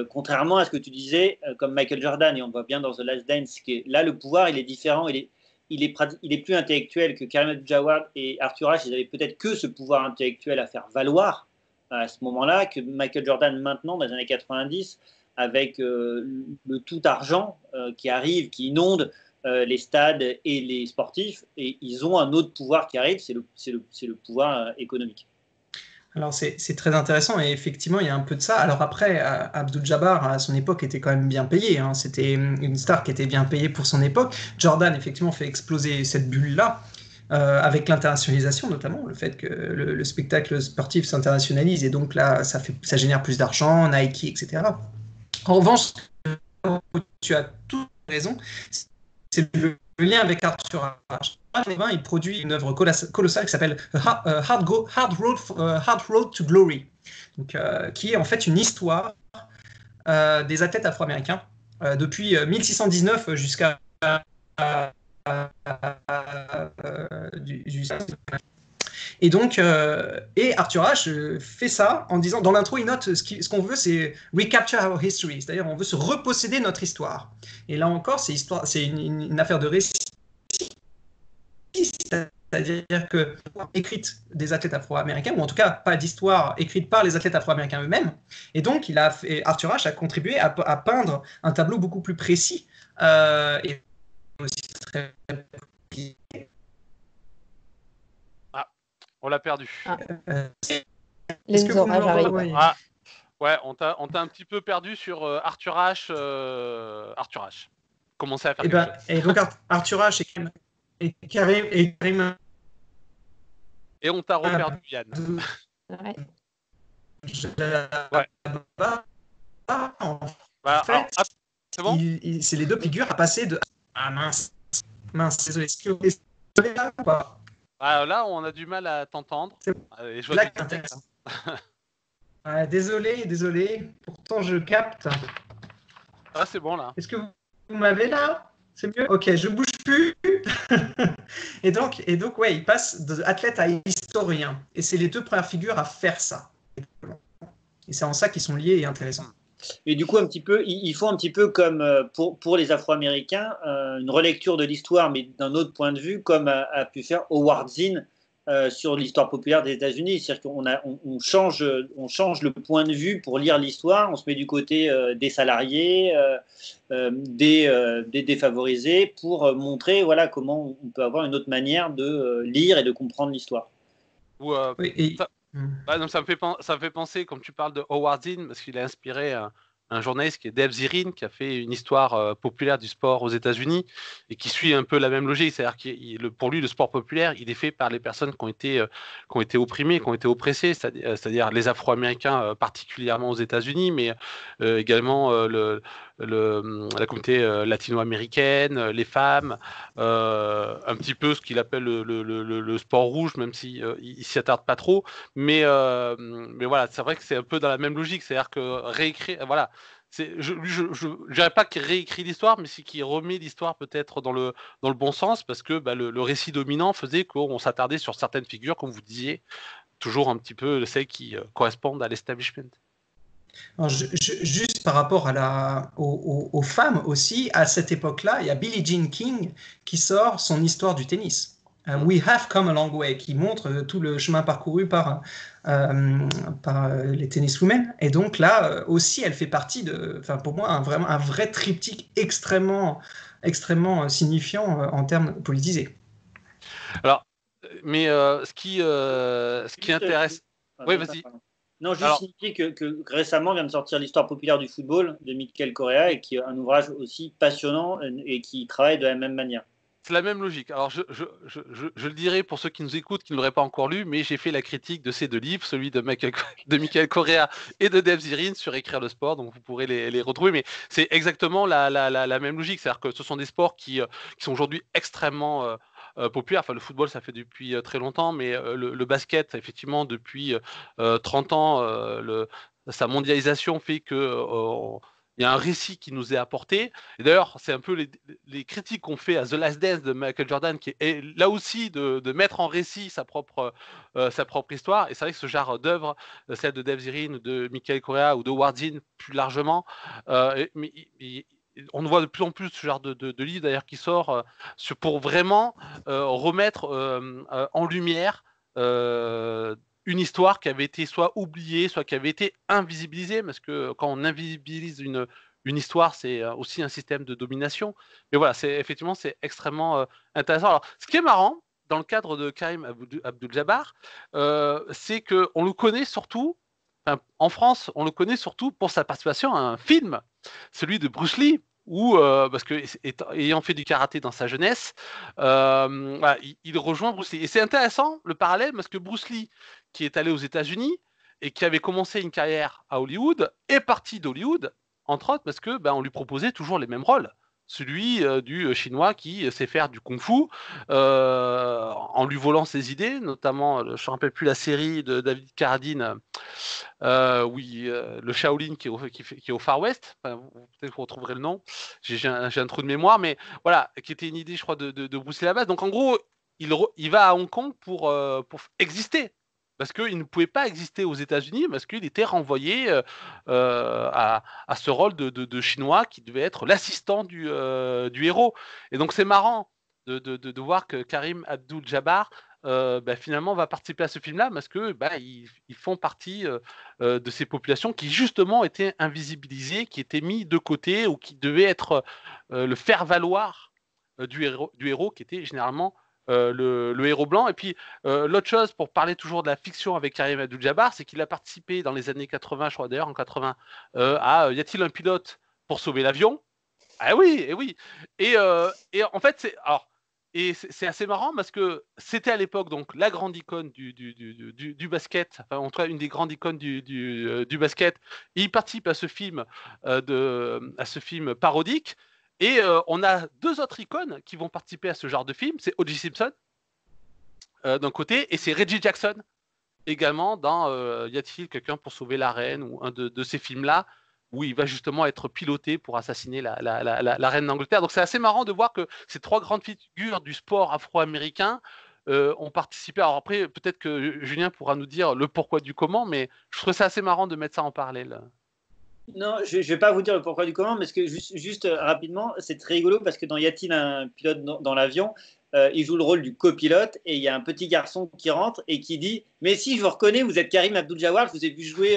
Contrairement à ce que tu disais, comme Michael Jordan, et on le voit bien dans The Last Dance, là le pouvoir il est différent, il est plus intellectuel que Karim Abdul-Jabbar et Arthur Ashe. Ils avaient peut-être que ce pouvoir intellectuel à faire valoir à ce moment-là, que Michael Jordan maintenant, dans les années 90, avec le tout argent qui arrive, qui inonde les stades et les sportifs, et ils ont un autre pouvoir qui arrive, c'est le pouvoir économique. Alors c'est très intéressant, et effectivement il y a un peu de ça. Alors après, Abdou Jabbar à son époque était quand même bien payé, hein. C'était une star qui était bien payée pour son époque. Jordan effectivement fait exploser cette bulle-là, avec l'internationalisation notamment, le fait que le spectacle sportif s'internationalise, et donc là ça génère plus d'argent, Nike, etc. En revanche, tu as toute raison, c'est le lien avec Arthur Ashe. Il produit une œuvre colossale qui s'appelle Hard Road to Glory, donc, qui est en fait une histoire des athlètes afro-américains depuis 1619 jusqu'à et donc et Arthur Ashe fait ça en disant, dans l'intro il note ce qu'on veut, c'est recapture our history, c'est-à-dire on veut se reposséder notre histoire. Et là encore c'est une affaire de récit, c'est-à-dire que écrite des athlètes afro-américains, ou en tout cas pas d'histoire écrite par les athlètes afro-américains eux-mêmes. Et donc, Arthur Ashe a contribué à peindre un tableau beaucoup plus précis et aussi très. On l'a perdu. Les orages arrivent. Ouais, on t'a un petit peu perdu sur Arthur Ashe. Arthur Ashe. Commencez à faire quelque chose. Et donc Arthur Ashe et Karim. Et on t'a reperdu, Yann. Ouais. En fait, c'est bon, c'est les deux figures à passer de. Ah mince, désolé. Là, on a du mal à t'entendre. Et je vois intéressant. Désolé. Pourtant, je capte. Ah, c'est bon là. Est-ce que vous m'avez là? C'est mieux? Ok, je bouge plus. et donc, ouais, il passe d'athlète à historien. Et c'est les deux premières figures à faire ça. Et c'est en ça qu'ils sont liés et intéressants. Et du coup, il faut un petit peu comme pour les Afro-Américains, une relecture de l'histoire, mais d'un autre point de vue, comme a pu faire Howard Zinn sur l'histoire populaire des États-Unis. C'est-à-dire qu'on change le point de vue pour lire l'histoire. On se met du côté des salariés, des défavorisés, pour montrer comment on peut avoir une autre manière de lire et de comprendre l'histoire. Donc ça me fait penser, comme tu parles de Howard Zinn, parce qu'il a inspiré un journaliste qui est Dave Zirin, qui a fait une histoire populaire du sport aux États-Unis et qui suit un peu la même logique. C'est-à-dire que pour lui, le sport populaire, il est fait par les personnes qui ont été opprimées, qui ont été oppressées, c'est-à-dire les Afro-Américains particulièrement aux États-Unis, mais également la communauté latino-américaine, les femmes, un petit peu ce qu'il appelle le sport rouge, même si il s'y attarde pas trop. Mais voilà, c'est vrai que c'est un peu dans la même logique, c'est-à-dire que réécrire, voilà. Je dirais pas qu'il réécrit l'histoire, mais c'est qu'il remet l'histoire peut-être dans le bon sens, parce que le récit dominant faisait qu'on s'attardait sur certaines figures, comme vous disiez, toujours un petit peu celles qui correspondent à l'establishment. Juste par rapport aux femmes aussi, à cette époque-là, il y a Billie Jean King qui sort son histoire du tennis. We Have Come a Long Way, qui montre tout le chemin parcouru par les tenniswomen. Et donc là aussi, elle fait partie pour moi, un vrai triptyque extrêmement signifiant en termes politisés. Alors, mais ce qui intéresse... Oui, vas-y. Non, juste signifier que récemment vient de sortir l'histoire populaire du football de Michael Correa, et qui est un ouvrage aussi passionnant et qui travaille de la même manière. C'est la même logique. Alors, je le dirai pour ceux qui nous écoutent, qui ne l'auraient pas encore lu, mais j'ai fait la critique de ces deux livres, celui de Michael Correa et de Dave Zirin sur Écrire le sport, donc vous pourrez les retrouver. Mais c'est exactement la même logique, c'est-à-dire que ce sont des sports qui sont aujourd'hui extrêmement populaires. Enfin, le football, ça fait depuis très longtemps, mais le basket, effectivement, depuis 30 ans, sa mondialisation fait que il y a un récit qui nous est apporté. Et d'ailleurs, c'est un peu les critiques qu'on fait à The Last Dance de Michael Jordan, qui est là aussi de mettre en récit sa propre histoire. Et c'est vrai que ce genre d'œuvre, celle de Dave Zirin, de Michael Correa ou de Howard Zinn plus largement, on voit de plus en plus ce genre de livre d'ailleurs qui sort pour vraiment remettre en lumière une histoire qui avait été soit oubliée, soit qui avait été invisibilisée, parce que quand on invisibilise une histoire, c'est aussi un système de domination. Mais voilà, effectivement, c'est extrêmement intéressant. Alors, ce qui est marrant, dans le cadre de Karim Abdul-Jabbar, c'est qu'on le connaît surtout, en France, on le connaît surtout pour sa participation à un film, celui de Bruce Lee, parce que ayant fait du karaté dans sa jeunesse, voilà, il rejoint Bruce Lee. Et c'est intéressant le parallèle, parce que Bruce Lee, qui est allé aux États-Unis et qui avait commencé une carrière à Hollywood, est parti d'Hollywood, entre autres parce que on lui proposait toujours les mêmes rôles. Celui du Chinois qui sait faire du kung-fu, en lui volant ses idées, notamment, je ne me rappelle plus la série de David Carradine, le Shaolin qui est au Far West, peut-être que vous retrouverez le nom, j'ai un trou de mémoire, mais voilà, qui était une idée, je crois, de Bruce Lee à la base. Donc en gros, il va à Hong Kong pour exister, parce qu'il ne pouvait pas exister aux États-Unis, parce qu'il était renvoyé à ce rôle de Chinois qui devait être l'assistant du héros. Et donc c'est marrant de voir que Karim Abdul-Jabbar finalement va participer à ce film-là parce que ils font partie de ces populations qui justement étaient invisibilisées, qui étaient mis de côté ou qui devaient être le faire-valoir du héros qui était généralement le héros blanc. Et puis l'autre chose, pour parler toujours de la fiction avec Karim Abdul-Jabbar, c'est qu'il a participé dans les années 80, je crois d'ailleurs en 80, à Y a-t-il un pilote pour sauver l'avion? Ah oui, et oui. Et en fait, c'est assez marrant parce que c'était à l'époque donc la grande icône du basket, enfin en tout cas une des grandes icônes du basket. Il participe à ce film parodique. Et on a deux autres icônes qui vont participer à ce genre de film. C'est O.J. Simpson d'un côté et c'est Reggie Jackson également dans Y a-t-il quelqu'un pour sauver la reine ou un de ces films-là où il va justement être piloté pour assassiner la reine d'Angleterre. Donc c'est assez marrant de voir que ces trois grandes figures du sport afro-américain ont participé. Alors après, peut-être que Julien pourra nous dire le pourquoi du comment, mais je trouve ça assez marrant de mettre ça en parallèle. Non, je ne vais pas vous dire le pourquoi du comment, mais juste rapidement, c'est très rigolo parce que dans Y a-t-il un pilote dans l'avion, il joue le rôle du copilote et il y a un petit garçon qui rentre et qui dit « Mais si, je vous reconnais, vous êtes Karim Abdul-Jabbar, je vous ai vu jouer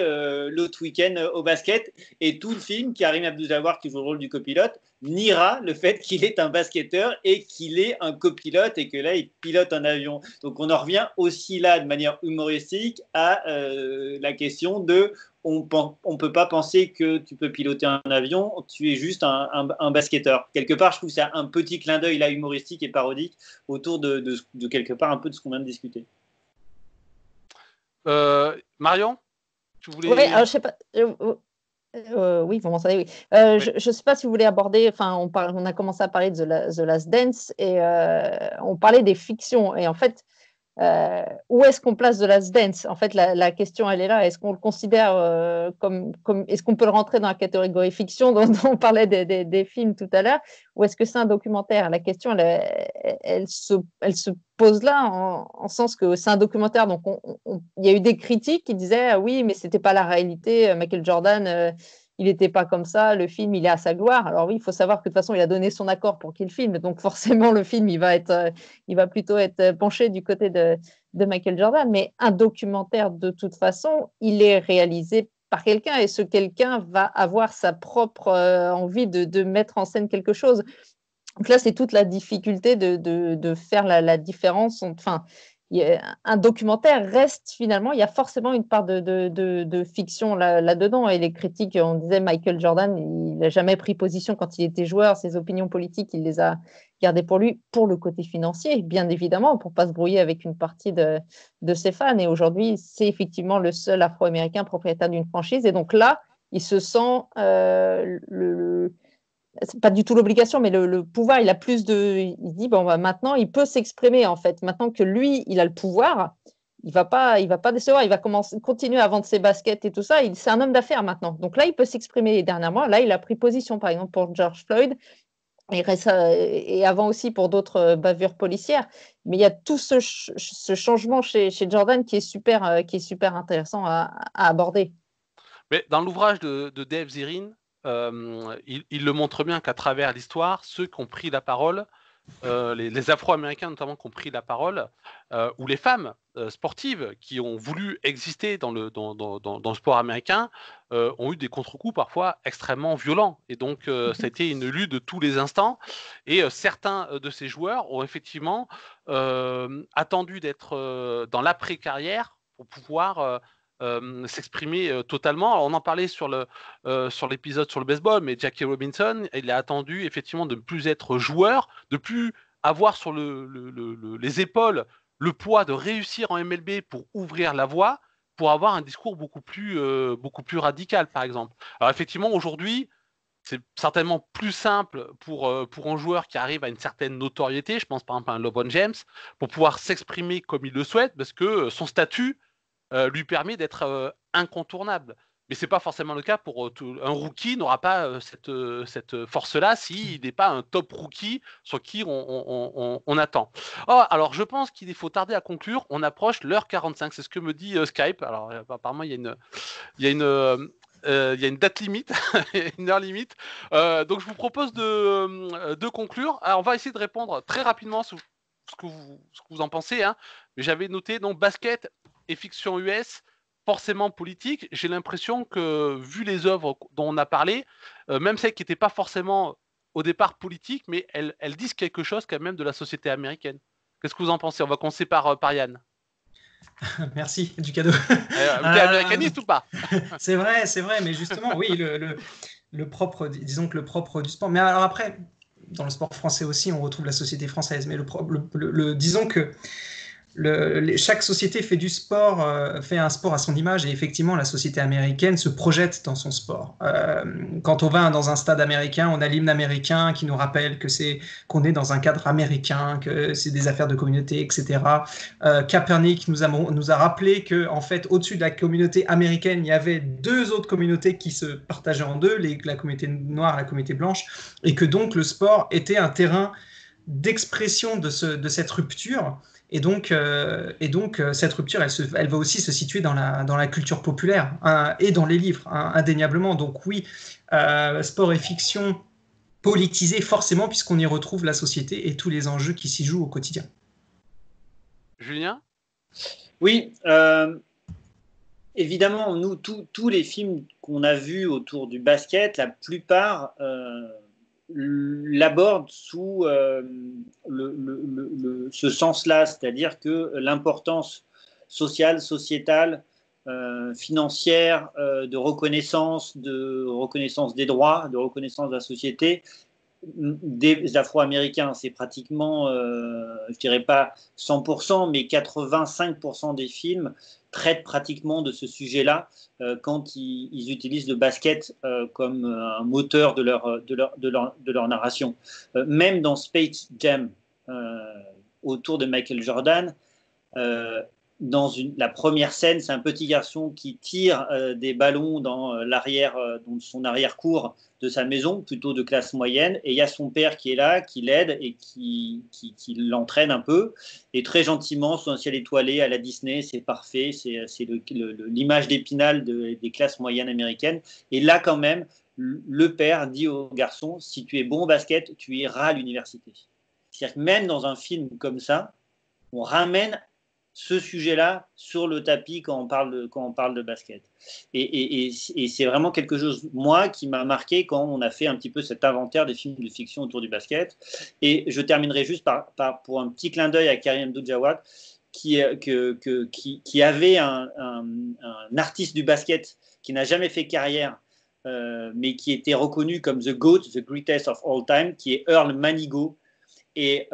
l'autre week-end au basket. » Et tout le film, Karim Abdul-Jabbar qui joue le rôle du copilote, niera le fait qu'il est un basketteur et qu'il est un copilote et que là, il pilote un avion. Donc on en revient aussi là, de manière humoristique, à la question de on ne peut pas penser que tu peux piloter un avion, tu es juste un basketteur. Quelque part, je trouve que c'est un petit clin d'œil là, humoristique et parodique autour de quelque part un peu de ce qu'on vient de discuter. Marion, tu voulais... Oui, je sais pas. Oui, vous m'entendez, oui. Oui. Je ne sais pas si vous voulez aborder, enfin, on a commencé à parler de The Last Dance et on parlait des fictions. Et en fait, où est-ce qu'on place The Last Dance? En fait, la question, elle est là. Est-ce qu'on le considère comme est-ce qu'on peut le rentrer dans la catégorie fiction dont on parlait des films tout à l'heure, ou est-ce que c'est un documentaire? La question, elle se pose là en sens que c'est un documentaire. Donc, il y a eu des critiques qui disaient ah oui, mais c'était pas la réalité. Michael Jordan, il n'était pas comme ça, le film, il est à sa gloire. Alors oui, il faut savoir que de toute façon, il a donné son accord pour qu'il filme, donc forcément, le film, il va plutôt être penché du côté de Michael Jordan. Mais un documentaire, de toute façon, il est réalisé par quelqu'un et ce quelqu'un va avoir sa propre envie de mettre en scène quelque chose. Donc là, c'est toute la difficulté de faire la différence. Enfin, un documentaire reste finalement, il y a forcément une part de fiction là-dedans. Et les critiques, on disait Michael Jordan, il n'a jamais pris position quand il était joueur. Ses opinions politiques, il les a gardées pour lui, pour le côté financier, bien évidemment, pour ne pas se brouiller avec une partie de ses fans. Et aujourd'hui, c'est effectivement le seul Afro-Américain propriétaire d'une franchise. Et donc là, il se sent c'est pas du tout l'obligation, mais le pouvoir, il a plus de. Il dit bon, maintenant, il peut s'exprimer en fait. Maintenant que lui, il a le pouvoir, il va pas décevoir. Il va continuer à vendre ses baskets et tout ça. C'est un homme d'affaires maintenant. Donc là, il peut s'exprimer. Et dernièrement, là, il a pris position, par exemple, pour George Floyd. Et avant aussi pour d'autres bavures policières. Mais il y a tout ce changement chez Jordan qui est super intéressant à aborder. Mais dans l'ouvrage de Dave Zirin, il le montre bien qu'à travers l'histoire, ceux qui ont pris la parole, les Afro-Américains notamment qui ont pris la parole, ou les femmes sportives qui ont voulu exister dans le sport américain, ont eu des contre-coups parfois extrêmement violents. Et donc, ça a été une lutte de tous les instants. Et certains de ces joueurs ont effectivement attendu d'être dans l'après-carrière pour pouvoir s'exprimer totalement. Alors, on en parlait sur l'épisode sur le baseball, mais Jackie Robinson, il a attendu effectivement de ne plus être joueur, de plus avoir sur les épaules le poids de réussir en MLB pour ouvrir la voie, pour avoir un discours beaucoup plus radical, par exemple. Alors effectivement, aujourd'hui, c'est certainement plus simple pour un joueur qui arrive à une certaine notoriété, je pense par exemple à un LeBron James, pour pouvoir s'exprimer comme il le souhaite, parce que son statut lui permet d'être incontournable. Mais ce n'est pas forcément le cas pour un rookie, n'aura pas cette force-là s'il n'est pas un top rookie sur qui on attend. Oh, alors, je pense qu'il faut tarder à conclure. On approche l'heure 45, c'est ce que me dit Skype. Alors, apparemment, il y a une il y a une date limite, une heure limite. Donc je vous propose de conclure. Alors on va essayer de répondre très rapidement sur ce que vous en pensez. Hein. Mais j'avais noté donc basket et fiction US, forcément politique. J'ai l'impression que vu les œuvres dont on a parlé, même celles qui n'étaient pas forcément au départ politiques, mais elles disent quelque chose quand même de la société américaine. Qu'est-ce que vous en pensez? On va commencer par Yann. Merci du cadeau. T'es américaniste ou pas? C'est vrai, mais justement, oui, le propre, disons que le propre du sport. Mais alors après, dans le sport français aussi, on retrouve la société française. Mais disons que chaque société fait du sport, fait un sport à son image, et effectivement, la société américaine se projette dans son sport. Quand on va dans un stade américain, on a l'hymne américain qui nous rappelle qu'on est dans un cadre américain, que c'est des affaires de communauté, etc. Kaepernick nous a rappelé que, en fait, au-dessus de la communauté américaine, il y avait deux autres communautés qui se partageaient en deux, la communauté noire et la communauté blanche, et que donc le sport était un terrain d'expression de cette rupture. Et donc, cette rupture, elle va aussi se situer dans la culture populaire, hein, et dans les livres, hein, indéniablement. Donc oui, sport et fiction politisés forcément, puisqu'on y retrouve la société et tous les enjeux qui s'y jouent au quotidien. Julien ? Oui, évidemment, nous, tous les films qu'on a vus autour du basket, la plupart l'aborde sous ce sens-là, c'est-à-dire que l'importance sociale, sociétale, financière, de reconnaissance des droits, de reconnaissance de la société des Afro-Américains, c'est pratiquement, je dirais pas 100%, mais 85% des films traitent pratiquement de ce sujet-là quand ils utilisent le basket comme un moteur de leur narration. Même dans Space Jam, autour de Michael Jordan, dans la première scène, c'est un petit garçon qui tire des ballons dans dans son arrière-cour de sa maison, plutôt de classe moyenne, et il y a son père qui est là, qui l'aide et qui l'entraîne un peu, et très gentiment, sous un ciel étoilé à la Disney, c'est parfait, c'est l'image d'Épinal des classes moyennes américaines, et là quand même, le père dit au garçon, si tu es bon au basket, tu iras à l'université. C'est-à-dire que même dans un film comme ça, on ramène ce sujet-là sur le tapis quand on parle de basket. Et c'est vraiment quelque chose, moi, qui m'a marqué quand on a fait un petit peu cet inventaire des films de fiction autour du basket. Et je terminerai juste pour un petit clin d'œil à Karim Abdul-Jawad, qui avait un artiste du basket qui n'a jamais fait carrière, mais qui était reconnu comme the GOAT, the greatest of all time, qui est Earl Manigault. Et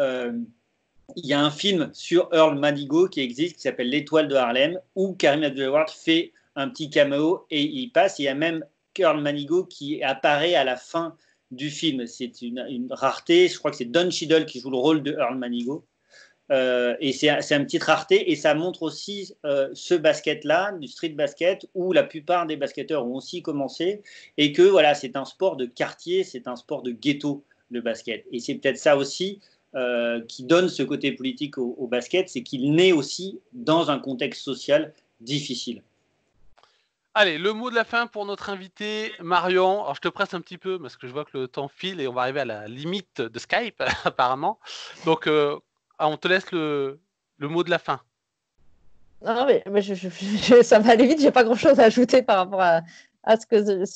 il y a un film sur Earl Manigault qui existe, qui s'appelle L'Étoile de Harlem, où Karim Abdul-Jawad fait un petit caméo et il passe. Il y a même Earl Manigault qui apparaît à la fin du film. C'est une rareté. Je crois que c'est Don Cheadle qui joue le rôle de Earl Manigault. Et c'est une petite rareté. Et ça montre aussi ce basket-là, du street basket, où la plupart des basketteurs ont aussi commencé. Et que voilà, c'est un sport de quartier, c'est un sport de ghetto, le basket. Et c'est peut-être ça aussi qui donne ce côté politique au basket, c'est qu'il naît aussi dans un contexte social difficile. Allez, le mot de la fin pour notre invité, Marion. Alors, je te presse un petit peu parce que je vois que le temps file et on va arriver à la limite de Skype, apparemment. Donc, on te laisse le mot de la fin. Non, mais ça va aller vite, j'ai pas grand-chose à ajouter par rapport à ce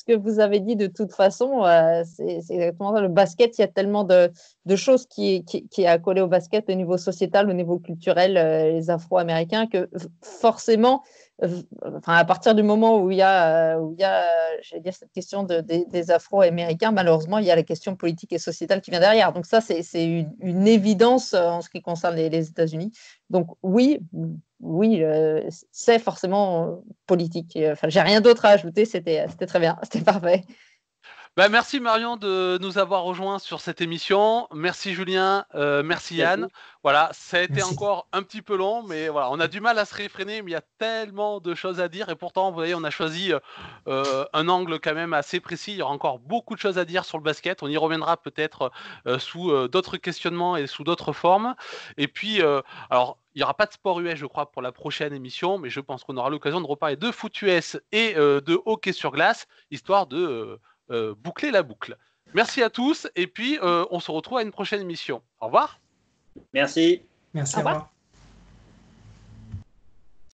que vous avez dit de toute façon. C'est exactement ça. Le basket, il y a tellement de choses qui est accolé au basket au niveau sociétal, au niveau culturel, les Afro-Américains, que forcément, à partir du moment où il y a je vais dire, cette question des Afro-Américains, malheureusement, il y a la question politique et sociétale qui vient derrière. Donc ça, c'est une évidence en ce qui concerne les États-Unis. Donc oui, c'est forcément politique. Enfin, j'ai rien d'autre à ajouter. C'était très bien, c'était parfait. Merci Marion de nous avoir rejoints sur cette émission. Merci Julien, merci Yann. Voilà, ça a été encore un petit peu long, mais voilà, on a du mal à se réfréner, mais il y a tellement de choses à dire et pourtant, vous voyez, on a choisi un angle quand même assez précis. Il y aura encore beaucoup de choses à dire sur le basket. On y reviendra peut-être sous d'autres questionnements et sous d'autres formes. Et puis, alors, il n'y aura pas de sport US, je crois, pour la prochaine émission, mais je pense qu'on aura l'occasion de reparler de foot US et de hockey sur glace, histoire de boucler la boucle. Merci à tous et puis on se retrouve à une prochaine émission. Au revoir. Merci. Merci, au revoir.